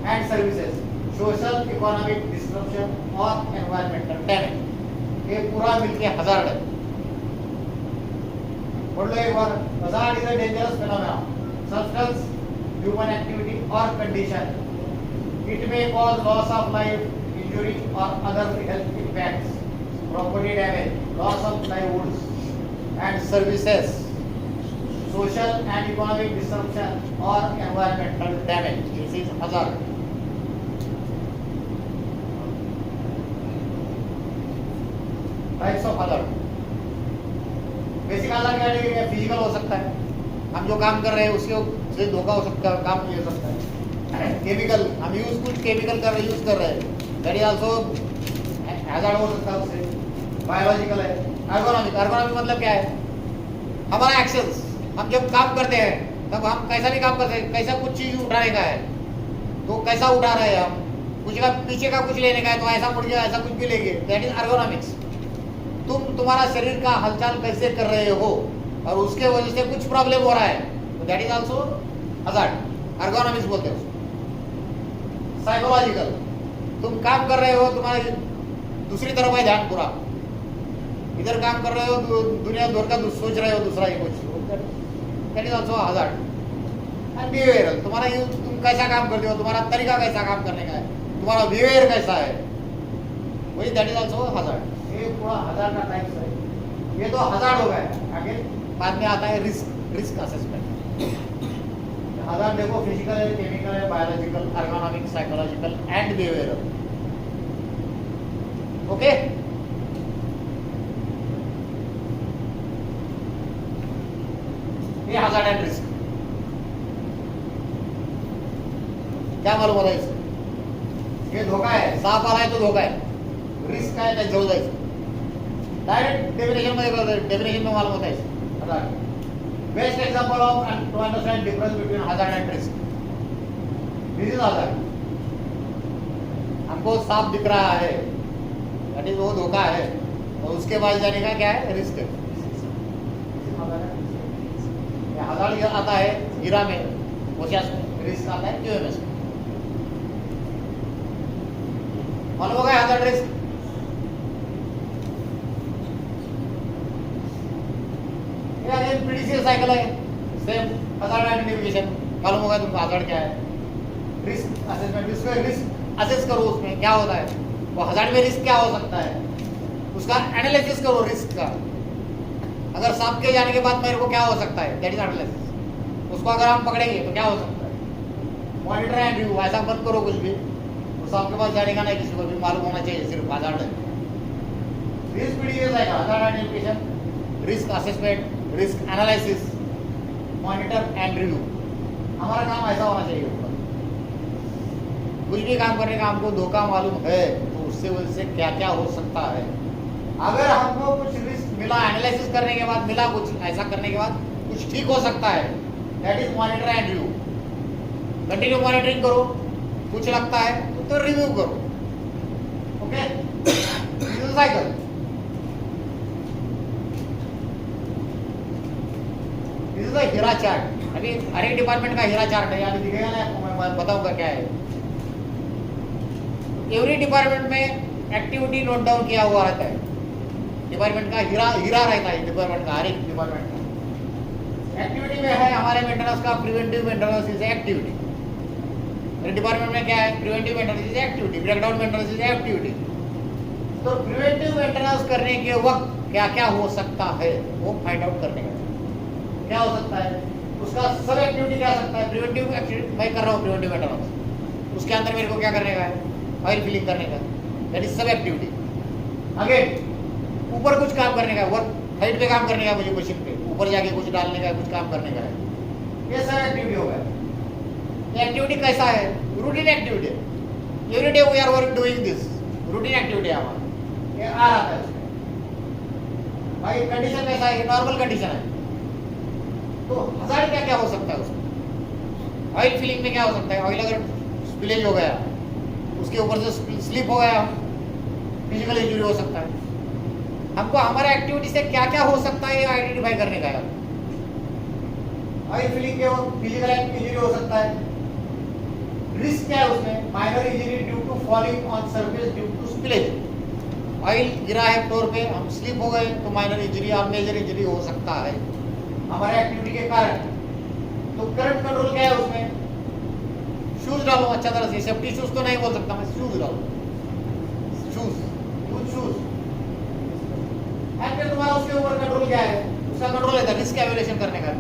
and services, social economic disruption और एनवायरमेंटल डैमेज. ये पूरा मिलके हजार्ड है. बोल लो एक बार. Hazard is a dangerous phenomena, substance, human activity और condition. It may cause loss of life, injury और other health impacts, property damage, loss of livelihoods and services, social and economic disruption or environmental damage. This is hazard. Types of hazard. Basic hazard category है, physical हो सकता है, हम जो काम कर रहे हैं उसके से धोखा हो सकता है, काम नहीं हो सकता है। केमिकल, हम कुछ केमिकल यूज कर रहे हैं, दैट इज आल्सो हैजार्ड हो सकता है उससे। बायोलॉजिकल है। एर्गोनॉमिक मतलब क्या है? हमारा एक्शंस, हम जब काम करते हैं तब हम कैसा भी काम करते हैं, कैसा कुछ चीज उठाने का है तो कैसा उठा रहे हैं हम, कुछ का पीछे का कुछ लेने का है तो ऐसा मुड़ गया, ऐसा कुछ भी लेंगे, दैट इज एर्गोनॉमिक्स। तुम्हारा शरीर का हलचल कैसे कर रहे हो और उसके वजह से कुछ प्रॉब्लम हो रहा है तो that is also hazard, ergonomics बोलते हैं। साइकोलॉजिकल, तुम काम कर रहे हो, तुम्हारे दूसरी तरफ है ध्यान पूरा, इधर काम कर रहे हो तो दुनिया दूर का सोच रहे हो दूसरा ही कुछ, that is also hazard. And behavioural, तुम्हारा तुम कैसा काम करते हो, तुम्हारा तरीका कैसा काम करने का है, तुम्हारा बिहेवियर कैसा है, वही दैट इज आल्सो हजार्ड। ये पूरा हजार्ड का टाइप्स है। ये तो हजार्ड हो गए। आगे बाद में आता है रिस्क असेसमेंट। हजार्ड देखो, फिजिकल है, केमिकल है, biological, ergonomic, psychological and behavioural. Okay, ये हजार्ड एंड रिस्क। क्या मालूम होता है इससे? ये धोखा है, साफ आ रहा है तो धोखा है, रिस्क काय त्या जवळ जायचं। डायरेक्ट डेफिनेशन मध्ये कळतं, डेफिनेशन में मालूम होता है hazard. Best example of to understand difference between hazard and risk, this is hazard. हमको साफ दिख रहा है दैट इज वो धोखा है, और उसके बाद जाने का क्या है, रिस्क है। हजार्ड आता है हीरा में, ओशियास में, रिस्क आता है क्यूएमएस में। मालूम होगा हजार्ड रिस्क? ये पीडीसीएल साइकिल है, सेम हजार्ड आइडेंटिफिकेशन। मालूम होगा तुमको हजार्ड क्या है, रिस्क असेसमेंट। रिस्क असेस करो, उसमें क्या होता है, वो हजार्ड में रिस्क क्या हो सकता है, उसका एनालिसिस करो रिस्क का। अगर सांप के जाने के बाद मेरे को क्या हो सकता है, दैट इज एनालिसिस। उसको अगर हम पकड़ेंगे तो क्या हो सकता है, मॉनिटर एंड रिव्यू। ऐसा मत करो कुछ भी, तो सांप के पास जाने का नहीं, किसी को भी मालूम होना चाहिए सिर्फ हजार्ड है। रिस्क पीडीएस है, hazard identification, risk assessment, risk analysis, monitor and review. हमारा काम ऐसा होना चाहिए। कुछ भी काम करने का हमको धोखा मालूम है तो उससे वजह से क्या क्या हो सकता है। अगर हमको कुछ रिस्क मिला, एनालिसिस करने के बाद मिला कुछ, ऐसा करने के बाद कुछ ठीक हो सकता है, that is monitor and review. Continue monitoring करो, कुछ लगता है तो रिव्यू करो। Okay, this is cycle. This is a HIRA chart. अभी हर एक डिपार्टमेंट का हीरा चार्ट है, अभी दिखेगा ना आपको, मैं बताऊंगा क्या है। एवरी डिपार्टमेंट में एक्टिविटी नोट डाउन किया हुआ रहता है। डिपार्टमेंट का हीरा रहता है, डिपार्टमेंट का, हर एक डिपार्टमेंट का। एक्टिविटी में है हमारे मेंटेनेंस का प्रिवेंटिव मेंटेनेंस इज एक्टिविटी। मेरे डिपार्टमेंट में क्या है, preventive maintenance is activity, breakdown maintenance is activity. तो प्रिवेंटिव मेंटेनेंस करने के वक्त क्या क्या हो सकता है वो फाइंड आउट करने का। क्या हो सकता है, उसका सब एक्टिविटी क्या हो सकता है। प्रिवेंटिव एक्टिविटी मैं कर रहा हूँ, प्रिवेंटिव मेंटेनेंस, उसके अंदर मेरे को क्या करने का है, ऑयल फिलिंग करने का, दैट इज सब एक्टिविटी। अगेन ऊपर कुछ काम करने का, वर्क हाइट पे काम करने का, मुझे मशीन पे ऊपर जाके कुछ डालने का, कुछ काम करने का है, ये सब एक्टिविटी हो गया। एक्टिविटी कैसा है, रूटीन एक्टिविटी है। Every day we are work doing this, routine activity है हमारा, ये आ रहा है उसमें। भाई कंडीशन कैसा है, नॉर्मल कंडीशन है, तो हजार्ड क्या क्या हो सकता है उसमें। ऑयल फिलिंग में क्या हो सकता है, ऑयल अगर स्पिलेज हो गया, उसके ऊपर से स्लिप हो गया, फिजिकल इंजरी हो सकता है। हमको हमारे एक्टिविटी से क्या क्या हो सकता है ये आइडेंटिफाई करने का है। ऑयल फिलिंग के वक्त फिजिकल इंजरी हो सकता है। रिस्क क्या है उसमें, minor injury due to falling on surface due to spillage. Oil गिरा है फ्लोर पे, हम स्लिप हो गए तो माइनर इंजरी और मेजर इंजरी हो सकता है हमारे एक्टिविटी के कारण। तो करंट कंट्रोल क्या है उसमें, शूज डालो अच्छा तरह से, सेफ्टी शूज तो नहीं बोल सकता मैं, शूज डालो, शूज, गुड शूज। फिर तुम्हारा उसके ऊपर कंट्रोल क्या है, उसका कंट्रोल है रिस्क एवेल्यूएशन करने का।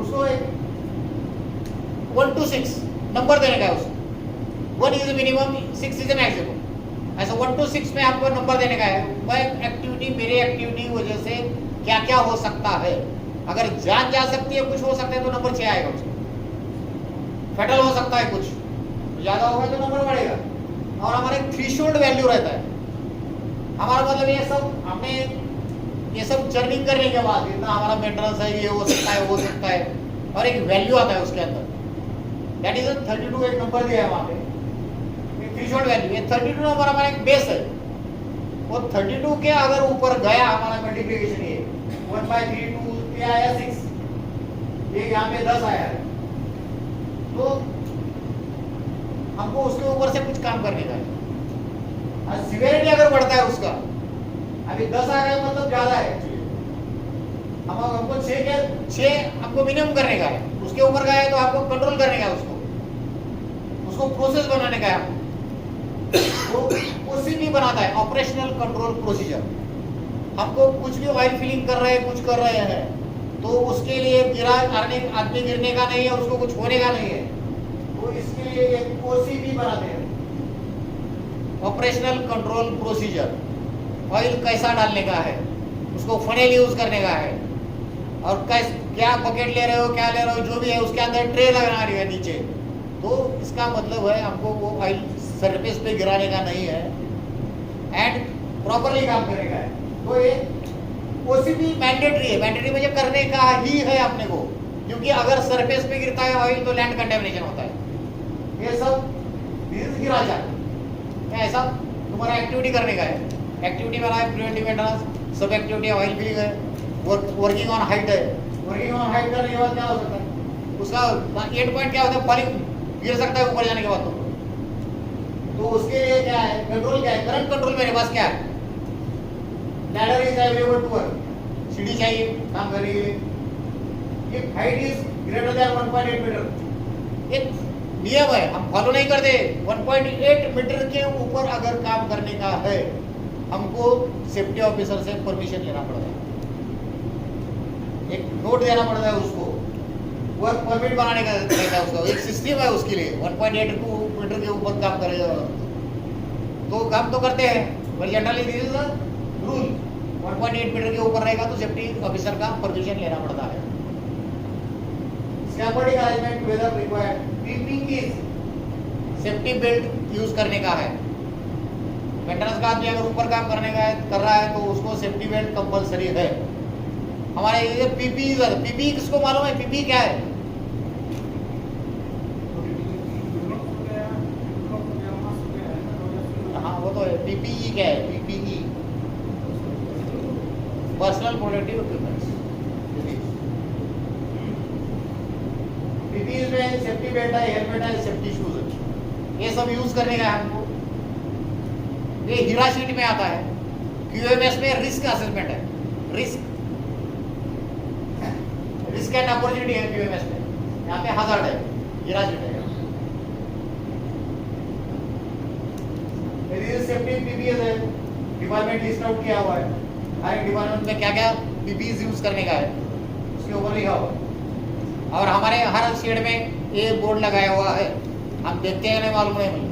उसको एक 1 to 6 नंबर देने का है उसको। 1 इज मिनिमम, 6 इज मैक्सिमम। ऐसा 1 to 6 में आपको नंबर देने का है। मैं एक्टिविटी, मेरी एक्टिविटी की वजह से क्या क्या हो सकता है, अगर जान जा सकती है, कुछ हो सकता है तो नंबर 6 आएगा उसका। फेटल हो सकता है कुछ, ज्यादा होगा तो नंबर बढ़ेगा। और हमारे थ्रेशोल्ड वैल्यू रहता है। हमारा मतलब ये सब हमने ये सब जर्निंग करने के बाद इतना हमारा मेंटेनेंस है, ये हो सकता है, वो हो सकता है, और एक वैल्यू आता है उसके अंदर, दैट इज 32 एक नंबर दिया है वहां पे, थ्रेशोल्ड वैल्यू। ये 32 नंबर हमारा एक बेस है। वो 32 के अगर ऊपर गया हमारा मल्टीप्लिकेशन, ये 1/3 2 क्या आया 6, ये यहाँ पे 10 आया है, तो हमको उसके ऊपर से कुछ काम करने का है। और सिवियरिटी अगर बढ़ता है उसका, अभी 10 आ गया मतलब ज्यादा है, हमको 6 हमको मिनिमम करने का है, उसके ऊपर गया है तो आपको कंट्रोल करने का है, उसको प्रोसेस बनाने का है। तो OCP बनाता है, ऑपरेशनल कंट्रोल प्रोसीजर। हमको कुछ भी ऑयल फिलिंग कर रहे हैं, कुछ कर रहे हैं, तो उसके लिए आदमी गिरने का नहीं है, उसको कुछ होने का नहीं है, तो इसके लिए एक OCP बनाते हैं, ऑपरेशनल कंट्रोल प्रोसीजर। ऑयल कैसा डालने का है, उसको फनेल यूज करने का है, और क्या बकेट ले रहे हो, क्या ले रहे हो, जो भी है उसके अंदर ट्रे लगाना है नीचे। तो इसका मतलब है हमको वो ऑयल सरफेस पे गिराने का नहीं है, एंड प्रॉपरली काम करेगा है। तो ये OCP मैंडेटरी है, मैंडेटरी मुझे करने का ही है अपने को, क्योंकि अगर सरफेस पे गिरता है ऑयल तो लैंड कंटेमिनेशन होता है। ये सब गिरा जाता है, ऐसा तुम्हारा एक्टिविटी करने का है। एक्टिविटी में है प्रिवेंटिव मेंटेनेंस, सब एक्टिविटी ऑयल फिलिंग है, वर्किंग ऑन हाइट है। वर्किंग ऑन हाइट करने के बाद क्या हो सकता है, उसका एंड पॉइंट क्या होता है, फॉलिंग, गिर सकता है ऊपर जाने के बाद। तो उसके लिए क्या है, कंट्रोल क्या है, करंट कंट्रोल मेरे पास क्या है, ladder is available to work, सीढ़ी चाहिए काम करने के लिए। If height is greater than 1.8 meter, एक नियम है, हम फॉलो नहीं करते। 1.8 मीटर के ऊपर अगर काम करने का है, हमको सेफ्टी ऑफिसर से परमिशन लेना पड़ता है, एक नोट देना पड़ता है उसको, वर्क परमिट बनाने का रहता है उसका, एक सिस्टम है उसके लिए। 1.8 मीटर के ऊपर काम करेगा तो काम तो करते हैं, पर generally this is the rule. 1.8 meter के ऊपर रहेगा तो सेफ्टी ऑफिसर का परमिशन लेना पड़ता है। Scaffolding arrangement whether required, PPE safety belt use करने का है। मेंटेनेंस का आदमी अगर ऊपर काम करने का कर रहा है तो उसको सेफ्टी बेल्ट कंपलसरी है। हमारे ये पीपीई किसको मालूम है, पीपीई क्या है? हाँ वो तो है, पीपीई क्या है, PPE personal protective equipments. PPE में सेफ्टी बेल्ट है, हेलमेट है, सेफ्टी शूज है, ये सब यूज करने का है हमको। ये हीरा शीट में आता है। क्यूएमएस में रिस्क असेसमेंट है, रिस्क एंड अपॉर्चुनिटी है क्यूएमएस में, यहाँ पे हजार्ड है, हीरा शीट है। सेफ्टी पीपीएस है, डिपार्टमेंट लिस्ट आउट किया हुआ है, हर डिपार्टमेंट में क्या क्या पीपीएस यूज करने का है उसके ऊपर लिखा हुआ है। और हमारे हर शेड में ये बोर्ड लगाया हुआ है, हम देखते हैं नहीं मालूम नहीं।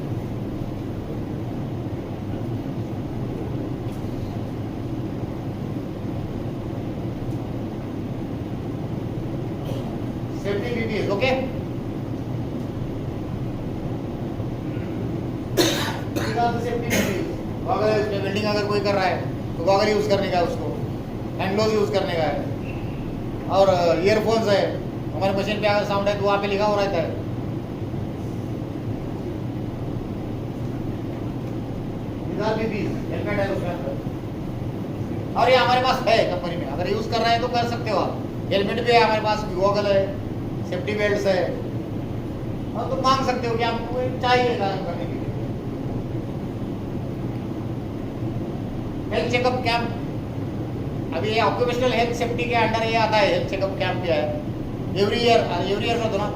Safety PPS okay. Safety PPS goggle, building अगर कोई कर रहा है तो गॉगल यूज करने का है उसको, हैंड ग्लोव यूज करने का है, और ईयरफोन्स है। हमारे मशीन पे अगर साउंड है तो वहाँ पे लिखा हो रहता है। हेलमेट है उसके अंदर, और ये हमारे पास है कंपनी में, अगर यूज कर रहे हैं तो कर सकते हो आप। हेलमेट भी है हमारे पास, गॉगल है, सेफ्टी बेल्ट है, और तुम मांग सकते हो कि आपको चाहिए काम करने के लिए। हेल्थ चेकअप कैंप, अभी ये ऑक्यूपेशनल हेल्थ सेफ्टी के अंडर ये आता है। हेल्थ चेकअप कैंप क्या है, एवरी ईयर का दोनों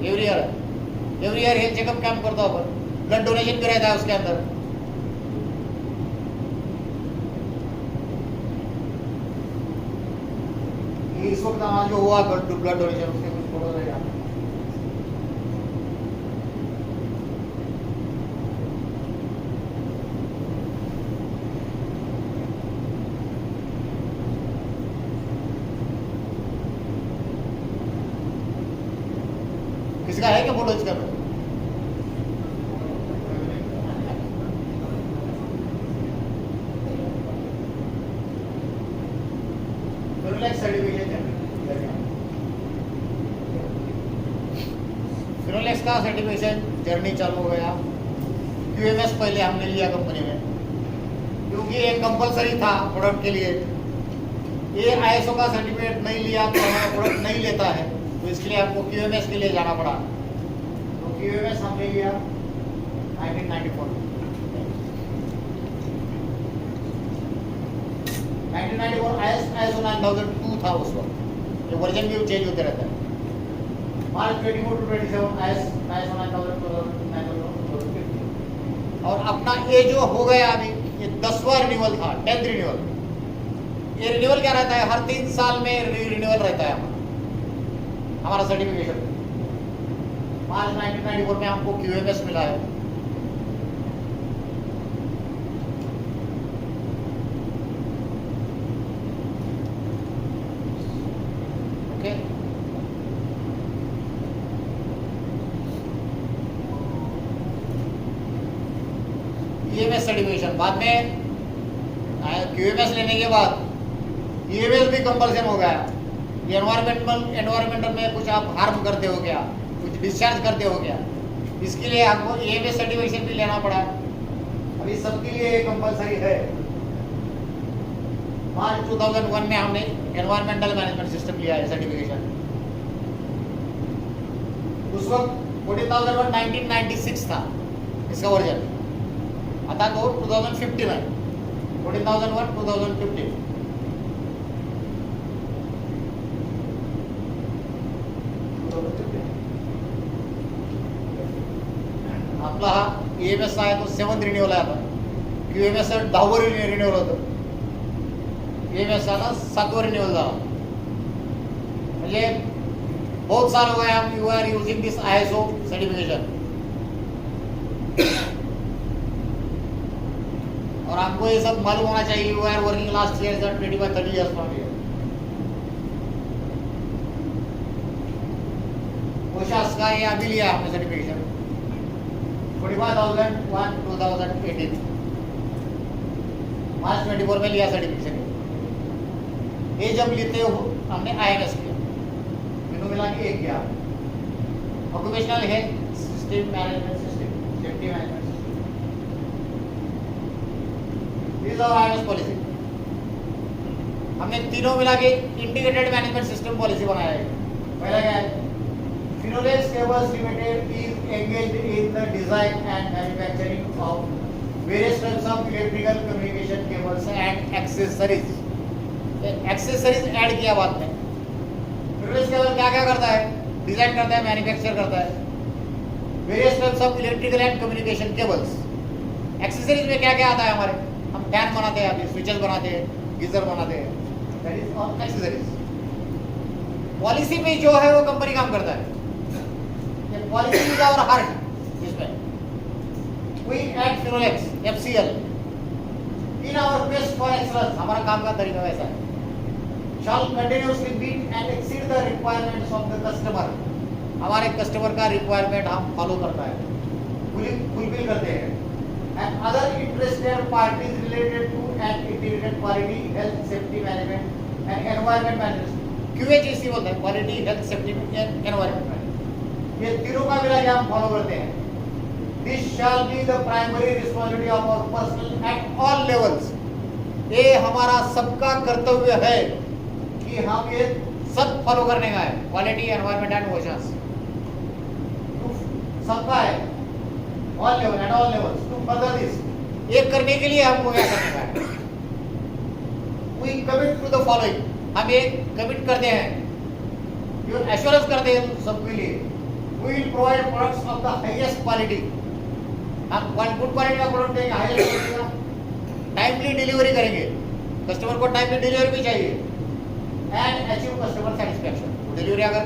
every year health checkup camp करता हो, ब्लड डोनेशन भी रहता है उसके अंदर। इस वक्त हमारा जो हुआ ब्लड डोनेशन, उसके कुछ फोटो रहेगा। इसका है क्या फोटो इसका? फिनोलेक्स सर्टिफिकेशन, फिनोलेक्स का सर्टिफिकेशन जर्नी चालू हो गया। QMS पहले हमने लिया कंपनी में, क्योंकि ये कंपलसरी था प्रोडक्ट के लिए। ये ISO का सर्टिफिकेट नहीं लिया तो हमारा प्रोडक्ट नहीं लेता है, तो इसलिए हमको QMS के लिए जाना पड़ा। तो QMS हमने लिया 1994 में। 1994 ISO 9002 था उस वक्त, ये वर्जन भी चेंज होते रहता है। मार्च 24 to 27 ISO 9002। और अपना ये जो हो गया अभी, ये 10वां रिन्यूअल था, 10th रिन्यूअल। ये रिन्यूअल क्या रहता है, हर 3 साल में रिन्यूअल रहता है हमारा सर्टिफिकेशन। मार्च 1994 में हमको QMS मिला है। ओके, EMS सर्टिफिकेशन बाद में QMS लेने के बाद EMS भी कंपल्सन हो गया। ये एनवायरमेंटल में कुछ आप हार्म करते हो क्या, कुछ डिस्चार्ज करते हो क्या, इसके लिए आपको EMS सर्टिफिकेशन भी लेना पड़ा। अभी सबके लिए ये कंपल्सरी है। मार्च 2001 में हमने एनवायरमेंटल मैनेजमेंट सिस्टम लिया है सर्टिफिकेशन। उस वक्त 14,001 1996 था इसका वर्जन, आता तो 2050 में 14,001 2050। आपला हा EMS आहे तो 7th रिन्यूअल आहे आता। QMS 10वं रिन्यूअल होतं, EMS आता 7वं रिन्यूअल झाला। म्हणजे बहुत साल हो गए हम you are using this ISO certification. और आपको ये सब मालूम होना चाहिए, you are working last year 25-30 years from here. OSHA का ये अभी लिया आपने सर्टिफिकेशन 45,001 2018 मार्च 24 में लिया सर्टिफिकेशन। ये जब लेते हो हमने IMS किया, तीनों मिला के एक किया, occupational health system management system, safety management. This is our IMS policy. हमने तीनों मिला के इंटीग्रेटेड मैनेजमेंट सिस्टम पॉलिसी बनाया है। पहला क्या है, Finolex Cables Limited is engaged in the design and manufacturing of various types of electrical communication cables and accessories। Accessories add किया बाद में। Finolex Cable क्या क्या करता है, डिजाइन करता है, मैन्युफैक्चर करता है various types of electrical and communication cables. Accessories में क्या क्या आता है हमारे, हम फैन बनाते हैं, अभी स्विचेस बनाते हैं, गीजर बनाते हैं, that is all accessories. Policy में जो है वो कंपनी काम करता है, ये पॉलिसी इज आवर हार्ट। इसमें we at Finolex FCL in our best for excellence, हमारा काम का तरीका वैसा है, shall continuously meet and exceed the requirements of the customer। हमारे कस्टमर का रिक्वायरमेंट हम फॉलो करता है, फुलफिल करते हैं। and other interested parties related to an integrated quality, health, safety management and environment management। QHSE बोलते हैं, quality, health, safety and environment management. ये तीनों का मिला के हम फॉलो करते हैं। This shall be the primary responsibility of our personnel at all levels। ये हमारा सबका कर्तव्य है कि हम ये सब फॉलो करने का है, क्वालिटी, एनवायरमेंट एंड OSHA सबका है, all level at all levels to further this. ये करने के लिए हमको क्या करने का है, we commit to the following, हम ये कमिट करते हैं, ये एश्योरेंस करते हैं सबके लिए। We will provide products of the highest quality, हम गुड क्वालिटी का प्रोडक्ट देंगे, हाईएस्ट क्वालिटी का, टाइमली डिलीवरी करेंगे, कस्टमर को टाइमली डिलीवरी भी चाहिए, and achieve customer satisfaction. Delivery अगर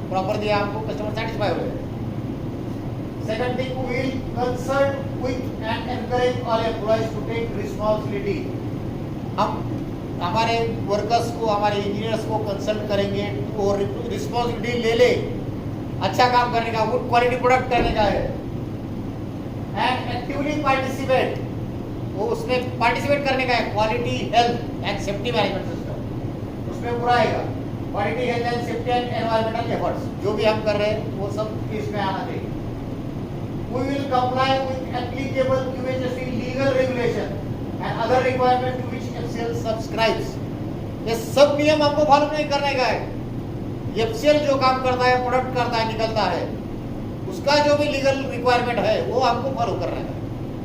प्रॉपर दिया हमको, कस्टमर सेटिस्फाई हो गए। Second thing, we will consult with and encourage all employees to take responsibility। हम हमारे वर्कर्स को, हमारे इंजीनियर्स को कंसल्ट करेंगे और रिस्पॉन्सिबिलिटी ले ले अच्छा काम करने का, गुड क्वालिटी प्रोडक्ट करने का है। एंड एक्टिवली पार्टिसिपेट, वो उसमें पार्टिसिपेट करने का है। Quality health and safety management system उसमें पूरा आएगा। Quality health and safety and environmental efforts जो भी हम कर रहे हैं वो सब इसमें आना चाहिए। We will comply with applicable QHSE legal regulation and other requirements to which FCL subscribes. ये सब नियम हमको फॉलो नहीं करने का है। FCL जो काम करता है, प्रोडक्ट करता है, निकलता है, उसका जो भी लीगल रिक्वायरमेंट है वो हमको फॉलो करना है।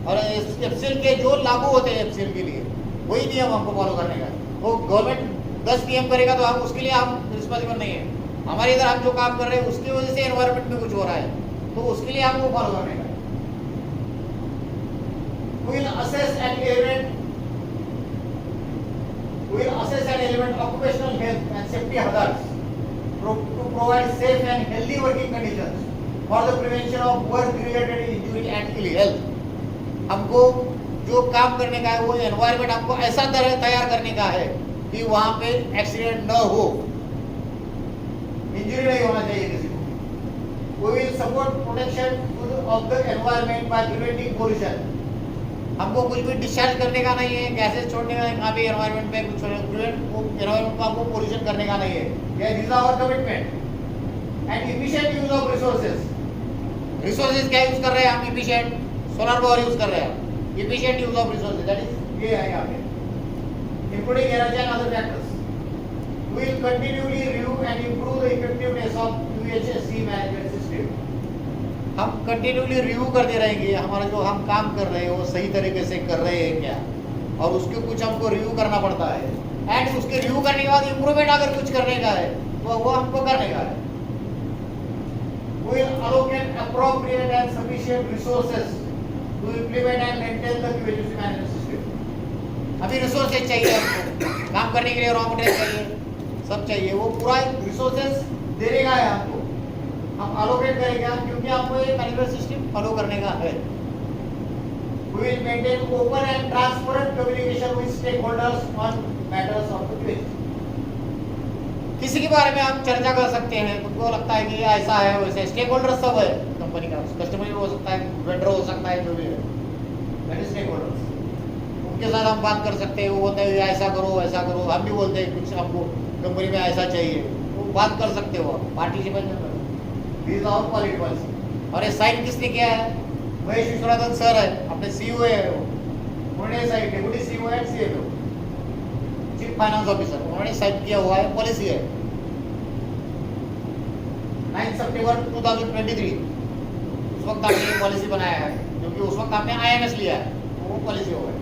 और FCL के जो लागू होते हैं FCL के लिए वही नियम हमको फॉलो करने का है। वो गवर्नमेंट 10 नियम करेगा तो हम उसके लिए हम रिस्पॉन्सिबल नहीं है। हमारे इधर हम जो काम कर रहे हैं उसकी वजह से एनवायरमेंट में कुछ हो रहा है तो उसके लिए हमको फॉलो करने का है। We will assess and element occupational health and safety hazards to provide safe and healthy working conditions for the prevention of work-related injury and ill health. हमको जो काम करने का है वो एनवायरमेंट हमको ऐसा तैयार करने का है कि वहाँ पे एक्सीडेंट न हो, इंजरी नहीं होना चाहिए किसी को। We will support protection of the environment by preventing pollution. हमको कुछ भी डिस्चार्ज करने का नहीं है, गैसेस छोड़ने का नहीं, कहाँ भी एनवायरमेंट में कुछ एनवायरमेंट को हमको पोल्यूशन करने का नहीं है। ये this our commitment. And efficient use of resources क्या यूज कर रहे हैं हम? इफिशिएंट सोलर पावर यूज कर रहे हैं। Efficient use of resources that is ये है यहाँ पे, including energy and other factors. We will continuously review and improve the effectiveness of QHSE management system. हम कंटिन्यूअसली रिव्यू करते रहेंगे हमारा जो हम काम कर रहे हैं वो सही तरीके से कर रहे हैं क्या, और उसके कुछ हमको रिव्यू करना पड़ता है। एंड उसके रिव्यू करने के बाद इम्प्रूवमेंट अगर कुछ करने का है तो वो हमको करने का है। We will allocate appropriate and sufficient resources to implement and maintain the QHSE management system. अभी रिसोर्सेज चाहिए हमको, काम करने के लिए रॉ मटेरियल चाहिए, सब चाहिए, वो पूरा रिसोर्सेज देने का है हमको, हम अलोकेट करेंगे क्योंकि आपको ये मैनेजमेंट सिस्टम फॉलो करने का है। We will maintain open and transparent communication with stakeholders on matters of the QHSE. किसी के बारे में हम चर्चा कर सकते हैं, तुमको लगता है कि ये ऐसा है वैसे, स्टेक होल्डर सब है कंपनी का, कस्टमर हो सकता है, वेंडर हो सकता है, जो भी है दैट इज स्टेक होल्डर्स। उनके साथ हम बात कर सकते हैं, वो बोलते हैं ऐसा करो वैसा करो, हम भी बोलते हैं कुछ हमको कंपनी में ऐसा चाहिए, वो बात कर सकते हो, पार्टिसिपेट कर। This our quality policy. और ये साइन किसने किया है? महेश विश्वनाथन सर है, अपने सीईओ है, उन्होंने साइन, डेप्यूटी सीईओ है, सीएफओ चीफ फाइनेंस ऑफिसर, उन्होंने साइन किया हुआ है, पॉलिसी है 9 सितंबर 2023। उस वक्त आपने ये पॉलिसी बनाया है, क्योंकि उस वक्त आपने IMS लिया है, तो वो पॉलिसी हो गई।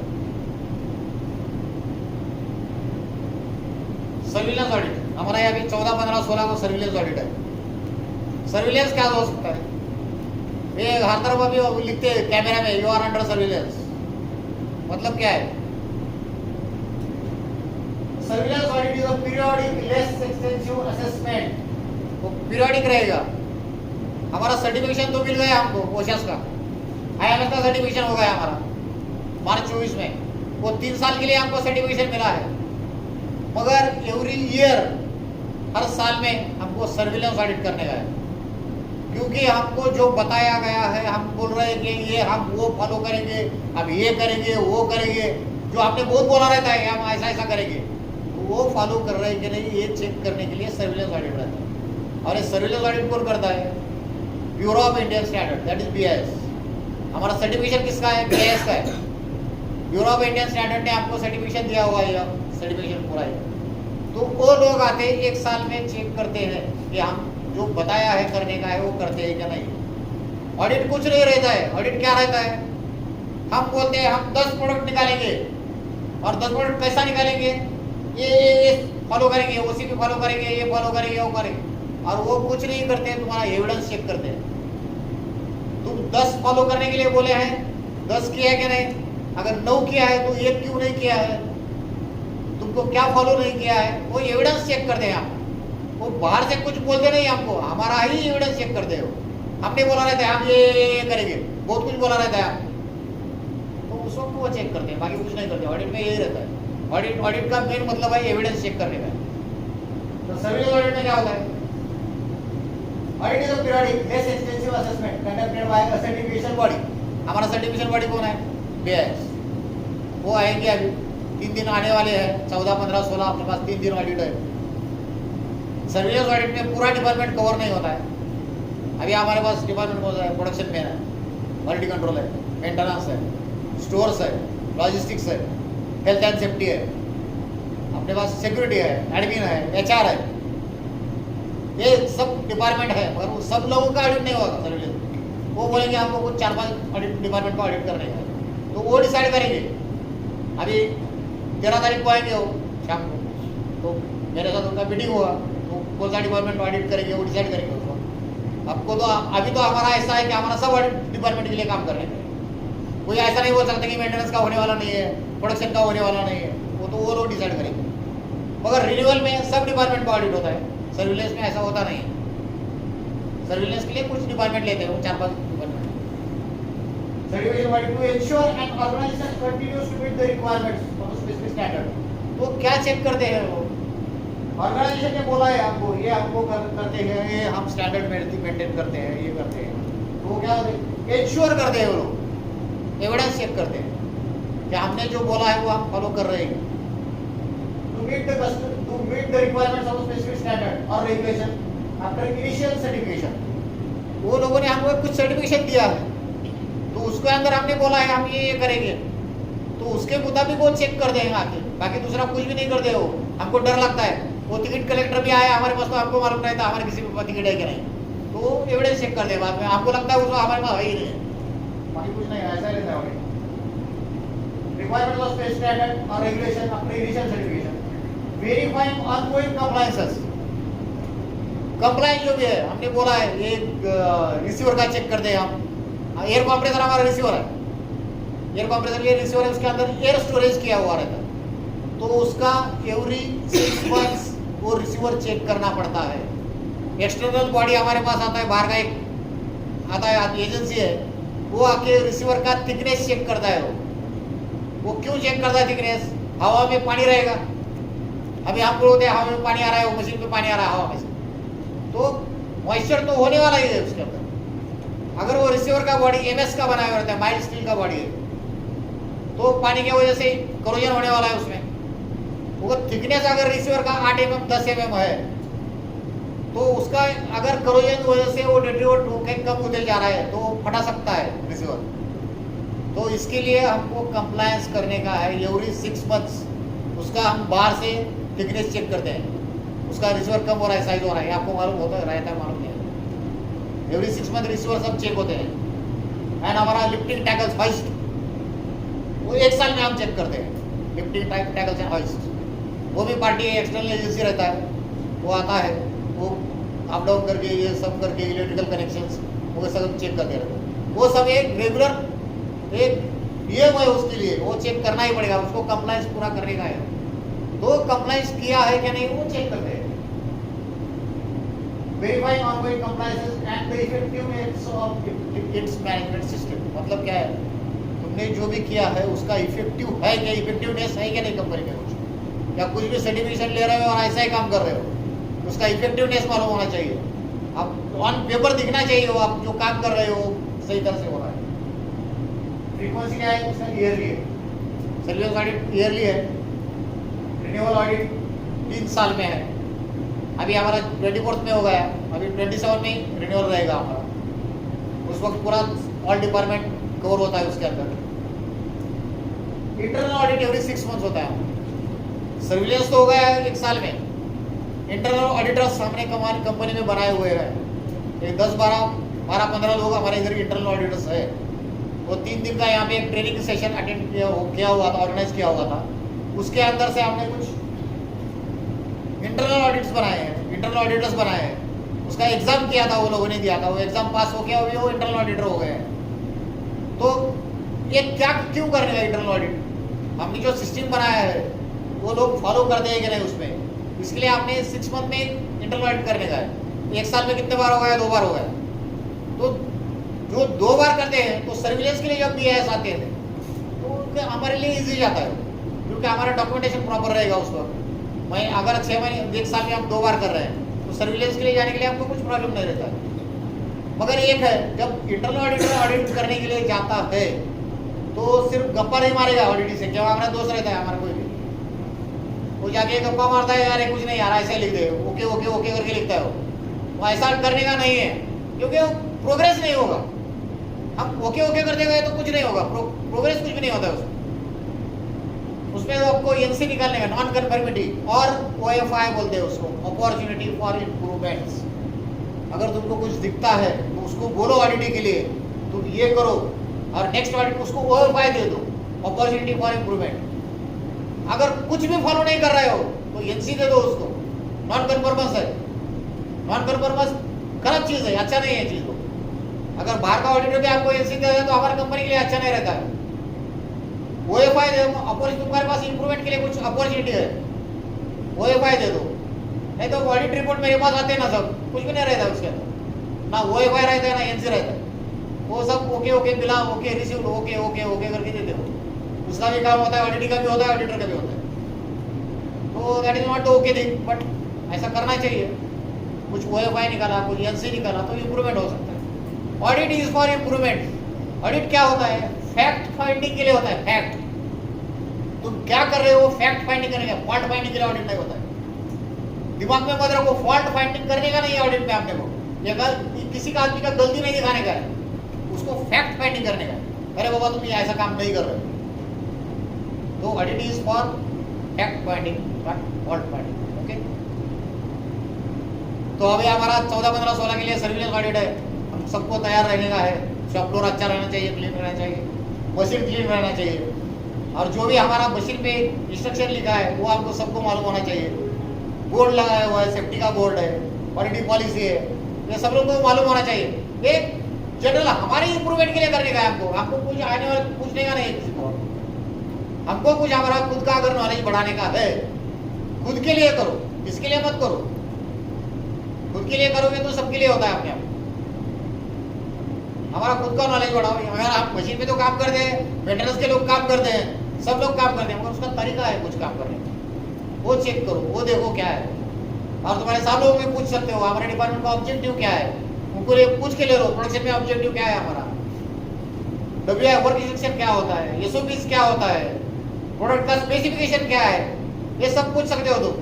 सर्विलेंस ऑडिट हमारा यहाँ भी 14, 15, 16 को सर्विलेंस ऑडिट है। सर्विलेंस क्या हो सकता है? ये हर तरफ अभी लिखते हैं कैमरा में, यू आर अंडर सर्विलेंस, मतलब क्या है? Surveillance audit is a periodic less extensive assessment, वो पीरियोडिक रहेगा। हमारा सर्टिफिकेशन तो मिल गया हमको ओशस का, IMS का सर्टिफिकेशन हो गया हमारा मार्च 24 में, वो 3 साल के लिए हमको सर्टिफिकेशन मिला है। मगर एवरी ईयर, हर साल में हमको सर्विलेंस ऑडिट करने का है, क्योंकि हमको जो बताया गया है, हम बोल रहे हैं कि ये हम वो फॉलो करेंगे, अब ये करेंगे वो करेंगे, जो आपने बहुत बोला रहता है हम ऐसा ऐसा करेंगे, तो वो फॉलो कर रहे हैं कि नहीं, ये चेक करने के लिए सर्विलेंस ऑडिट रहता है। और ये सर्विलेंस ऑडिट कौन करता है? Bureau of Indian standard, that is BIS। हमारा सर्टिफिकेशन किसका है? BIS का है। ब्यूरो ऑफ इंडियन स्टैंडर्ड ने आपको सर्टिफिकेशन दिया हुआ है, सर्टिफिकेशन पूरा है, तो वो लोग आते हैं 1 साल में चेक करते हैं कि हम जो बताया है करने का है वो करते हैं क्या नहीं। ऑडिट कुछ नहीं रहता है। ऑडिट क्या रहता है? हम बोलते हैं हम 10 प्रोडक्ट निकालेंगे, और 10 प्रोडक्ट कैसा निकालेंगे? ये फॉलो करेंगे, OCP फॉलो करेंगे, ये फॉलो करेंगे, वो करेंगे, और वो कुछ नहीं करते हैं, तुम्हारा एविडेंस चेक करते हैं। तुम 10 फॉलो करने के लिए बोले हैं, 10 किया है कि नहीं? अगर 9 किया है तो 1 क्यों नहीं किया है? तुमको क्या फॉलो नहीं किया है? वो एविडेंस चेक करते हैं हम, वो बाहर से कुछ बोलते नहीं हमको, हमारा ही एविडेंस चेक करते हो। हमने बोला रहता है हम ये करेंगे, बहुत कुछ बोला रहता है, तो उस वक्त वो चेक करते हैं, बाकी कुछ नहीं करते। ऑडिट में यही रहता है। ऑडिट का मेन मतलब है एविडेंस चेक करने का। तो सर्विलेंस ऑडिट में क्या होता है? Audit is a periodic, less expensive assessment conducted by a certification body. हमारा सर्टिफिकेशन बॉडी कौन है? BIS. वो आएंगे अभी 3 दिन आने वाले हैं, 14, 15, 16 अपने पास 3 दिन ऑडिट है. सर्विलेंस ऑडिट में पूरा डिपार्टमेंट कवर नहीं होता है. अभी हमारे पास डिपार्टमेंट कौन सा है? प्रोडक्शन में है, क्वालिटी कंट्रोल है, मेंटेनेंस है, स्टोर्स है, लॉजिस्टिक्स है, हेल्थ एंड सेफ्टी है, अपने पास सिक्योरिटी है, एडमिन है, HR है. ये सब डिपार्टमेंट है, मगर वो सब लोगों का ऑडिट नहीं होगा सर्विलेंस. वो बोलेंगे हमको कुछ 4-5 ऑडिट डिपार्टमेंट का ऑडिट करने का, तो वो डिसाइड करेंगे. अभी 13 तारीख को आएंगे वो शाम को, तो मेरे साथ उनका मीटिंग होगा, तो कौन सा डिपार्टमेंट ऑडिट करेंगे वो डिसाइड करेंगे उसको. आपको तो अभी तो हमारा ऐसा है कि हमारा सब ऑडिट डिपार्टमेंट के लिए काम कर रहे हैं. कोई ऐसा नहीं बोल सकता कि मेंटेनेंस का होने वाला नहीं है, प्रोडक्शन का होने वाला नहीं है, वो लोग डिसाइड करेंगे. मगर रिन्यूअल में सब डिपार्टमेंट का ऑडिट होता है, सर्विलेंस में ऐसा होता नहीं है. सर्विलेंस के लिए कुछ डिपार्टमेंट लेते हैं, वो 4-5 department. Certification body to ensure an organization continues to meet the requirements of specific standard. तो क्या चेक करते हैं वो? ऑर्गेनाइजेशन ने बोला है आपको, ये हमको करते हैं, ये हम स्टैंडर्ड मेंटेन करते हैं, ये करते हैं. तो वो क्या होते हैं? एंश्योर करते हैं वो लोग, एविडेंस चेक करते हैं कि हमने जो बोला है वो हम फॉलो कर रहे हैं. To meet the requirements of a specific standard or regulation after initial certification. वो लोगों ने हमको कुछ सर्टिफिकेशन दिया है, तो उसके अंदर हमने बोला है हम ये करेंगे, तो उसके मुताबिक वो चेक कर देंगे आके. बाकी दूसरा कुछ भी नहीं करते. वो हमको डर लगता है, वो टिकट कलेक्टर भी आया हमारे पास, तो हमको मालूम नहीं था हमारे किसी के पास टिकट है कि नहीं, तो वो एविडेंस चेक कर दे. बाद में हमको लगता है उसमें हमारे पास है ही नहीं है, बाकी कुछ नहीं है. ऐसा रहता है. Requirements of specific standard or regulation after initial certification. Verifying ongoing compliances. Compliance जो भी है हमने बोला है, ये रिसीवर का चेक करते हैं हम. एयर कंप्रेसर हमारा रिसीवर है, एयर कंप्रेसर ये रिसीवर है, उसके अंदर एयर स्टोरेज किया हुआ रहता है, तो उसका एवरी 6 मंथ्स वो रिसीवर चेक करना पड़ता है. एक्सटर्नल बॉडी हमारे पास आता है, बाहर का एक आता है एजेंसी है, वो आके रिसीवर का थिकनेस चेक करता है. वो क्यों चेक करता है थिकनेस? हवा में पानी रहेगा, अभी हम बोलते हैं हवा में पानी आ रहा है, वो मशीन में पानी आ रहा है हवा में से, तो मॉइस्चर तो होने वाला ही है उसके अंदर. अगर वो रिसीवर का बॉडी MS का बनाया रहता है, माइल्ड स्टील का बॉडी है, तो पानी की वजह से करोजन होने वाला है उसमें. वो थिकनेस अगर रिसीवर का 8 mm 10 mm है, तो उसका अगर करोजन की वजह से वो डेट्रीवेट होकर कम होते जा रहा है, तो फटा सकता है रिसीवर. तो इसके लिए हमको कंप्लायंस करने का है. एवरी 6 मंथ्स उसका हम बाहर से थिकनेस चेक करते हैं, उसका रिसीवर कम हो रहा है, साइज हो रहा है, आपको मालूम होता रहता है, मालूम नहीं है. एवरी 6 मंथ रिसीवर सब चेक होते हैं. एंड हमारा लिफ्टिंग टैकल्स हाइस्ट, वो 1 साल में हम चेक करते हैं. लिफ्टिंग टैकल्स एंड हाइस्ट, वो भी पार्टी एक्सटर्नल एजेंसी रहता है, वो आता है, वो अप डाउन करके ये सब करके इलेक्ट्रिकल कनेक्शंस वो सब चेक करते रहते हैं. वो सब एक रेगुलर एक नियम है उसके लिए, वो चेक करना ही पड़ेगा, उसको कंप्लायंस पूरा करने का है. तो कंप्लायंस किया है कि नहीं वो चेक करते हैं. Verifying ongoing compliances and the effectiveness of its management system. मतलब क्या है? तुमने जो भी किया है उसका इफेक्टिव है क्या, इफेक्टिवनेस है क्या नहीं कंपनी में कुछ, या कुछ भी सर्टिफिकेशन ले रहे हो और ऐसा ही काम कर रहे हो, उसका इफेक्टिवनेस मालूम होना चाहिए. आप ऑन पेपर दिखना चाहिए वो आप जो काम कर रहे हो सही तरह से हो रहा है. फ्रीक्वेंसी क्या है? उसका ईयरली है. सर्विलेंस ऑडिट ईयरली है. रिन्यूअल ऑडिट 3 साल में है. अभी हमारा 24 में हो गया, अभी 27 में रिन्यूअल रहेगा हमारा. उस वक्त पूरा ऑल डिपार्टमेंट कवर होता है उसके अंदर. इंटरनल ऑडिट एवरी 6 मंथ्स होता है. सर्विलेंस तो हो गया 1 साल में. इंटरनल ऑडिटर्स हमने कंपनी में बनाए हुए हैं. 12-15 लोग हमारे इधर इंटरनल ऑडिटर्स है. वो 3 दिन का यहाँ पे एक ट्रेनिंग सेशन अटेंड किया हुआ था, ऑर्गेनाइज किया हुआ था. उसके अंदर से हमने कुछ इंटरनल ऑडिट्स बनाए हैं, इंटरनल ऑडिटर्स बनाए हैं. उसका एग्जाम किया था, वो लोगों ने दिया था, वो एग्जाम पास हो गया, वो इंटरनल ऑडिटर हो गए. तो ये क्या क्यों करने का इंटरनल ऑडिट? हमने जो सिस्टम बनाया है वो लोग फॉलो करते हैं कि नहीं उसमें, इसके लिए आपने 6 मंथ में इंटरनल ऑडिट करने का है. 1 साल में कितने बार हो गया? 2 बार हो गया. तो जो 2 बार करते हैं तो सर्विलेंस के लिए जब BIS आते हैं तो हमारे लिए इजी जाता है, क्योंकि हमारा डॉक्यूमेंटेशन प्रॉपर रहेगा उस वक्त. मैं अगर 6 महीने 1 साल में हम 2 बार कर रहे हैं तो सर्विलेंस के लिए जाने के लिए हमको कुछ प्रॉब्लम नहीं रहता है. मगर एक है, जब इंटरनल ऑडिटर ऑडिट करने के लिए जाता है तो सिर्फ गप्पा नहीं मारेगा ऑडिटिंग से। जब हमारा दोस्त रहता है हमारा कोई भी, वो जाके गप्पा मारता है, यार कुछ नहीं यार ऐसे लिख दे, ओके ओके ओके करके लिखता है वो ऐसा करने का नहीं है, क्योंकि वो प्रोग्रेस नहीं होगा। हम ओके ओके कर देंगे तो कुछ नहीं होगा, प्रोग्रेस कुछ भी नहीं होता उसमें तो आपको एनसी निकालने का, नॉन कन्फर्मिटी, और ओएफआई बोलते हैं उसको, अपॉर्चुनिटी फॉर इम्प्रूवमेंट्स। अगर तुमको कुछ दिखता है तो उसको बोलो ऑडिटिंग के लिए तुम ये करो, और नेक्स्ट ऑडिट उसको ओएफआई दे दो, अपॉर्चुनिटी फॉर इम्प्रूवमेंट। अगर कुछ भी फॉलो नहीं कर रहे हो तो एनसी दे दो उसको, नॉन कन्फर्मेंस है। नॉन कन्फर्मेंस खराब चीज है, अच्छा नहीं है चीज को। अगर बाहर का ऑडिटर भी आपको एनसी दे दे तो हमारी कंपनी के लिए अच्छा नहीं रहता है। ओएफआई दे, अपॉर्चुनिटी, तुम्हारे पास इंप्रूवमेंट के लिए कुछ अपॉर्चुनिटी है, ओएफआई दे दो। नहीं तो ऑडिट रिपोर्ट मेरे पास आते हैं ना, सब कुछ भी नहीं रहता है उसके अंदर, ना ओएफआई रहता है ना एनसी रहता है। वो सब ओके ओके बिला, okay received, okay okay okay करके देते हो। उसका भी काम होता है, ऑडिटिंग का भी होता है, ऑडिटर का भी होता है। तो that is not okay thing, but ऐसा करना चाहिए। कुछ ओएफआई निकाला, कुछ एनसी निकाला तो इम्प्रूवमेंट हो सकता है। Audit is for improvement. Audit क्या होता है? फैक्ट फाइंडिंग के लिए होता है। फैक्ट, तुम क्या कर रहे हो फैक्ट फाइंडिंग करने का, फॉल्ट फाइंडिंग के लिए ऑडिट नहीं होता है। दिमाग में मत रखो, फॉल्ट फाइंडिंग करने का नहीं है ऑडिट में आपने को। ये किसी का आदमी का गलती नहीं दिखाने का है, उसको फैक्ट फाइंडिंग करने का है। अरे बाबा तुम ये ऐसा काम नहीं कर रहे। तो audit is for fact finding not fault finding. Okay, तो अभी हमारा 14, 15, 16 के लिए सर्विलेंस ऑडिट है। हम सबको तैयार रहने का है, शॉप फ्लोर अच्छा रहना चाहिए, क्लीन रहना चाहिए, मशीन क्लीन रहना चाहिए, और जो भी हमारा मशीन पे इंस्ट्रक्शन लिखा है वो आपको सबको मालूम होना चाहिए। बोर्ड लगाया हुआ है, सेफ्टी का बोर्ड है, ऑडिटिंग पॉलिसी है, ये सब लोगों को मालूम होना चाहिए। ये जनरल हमारे इंप्रूवमेंट के लिए करने का है। हमको कुछ आने वाले पूछने का नहीं है किसी को। हमको कुछ हमारा खुद का अगर नॉलेज बढ़ाने का है, खुद के लिए करो, इसके लिए मत करो। खुद के लिए करोगे तो सबके लिए होता है अपने आप। हमारा खुद का नॉलेज बढ़ाओ। अगर आप मशीन पे तो काम करते हैं, मेंटेनेंस के लोग काम करते हैं, सब लोग काम करते हैं, मगर उसका तरीका है कुछ काम करने का, वो चेक करो, वो देखो क्या है। और तुम्हारे साथ लोगों में पूछ सकते हो हमारे डिपार्टमेंट का ऑब्जेक्टिव क्या है, उनको पूछ के ले लो प्रोडक्शन में ऑब्जेक्टिव क्या है हमारा, WI वर्क इंस्ट्रक्शन क्या होता है, SOPs क्या होता है, प्रोडक्ट का स्पेसिफिकेशन क्या है, ये सब पूछ सकते हो तुम,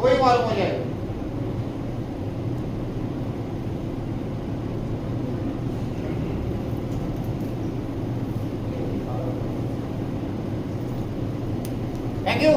कोई मालूम हो जाएगा। Thank you.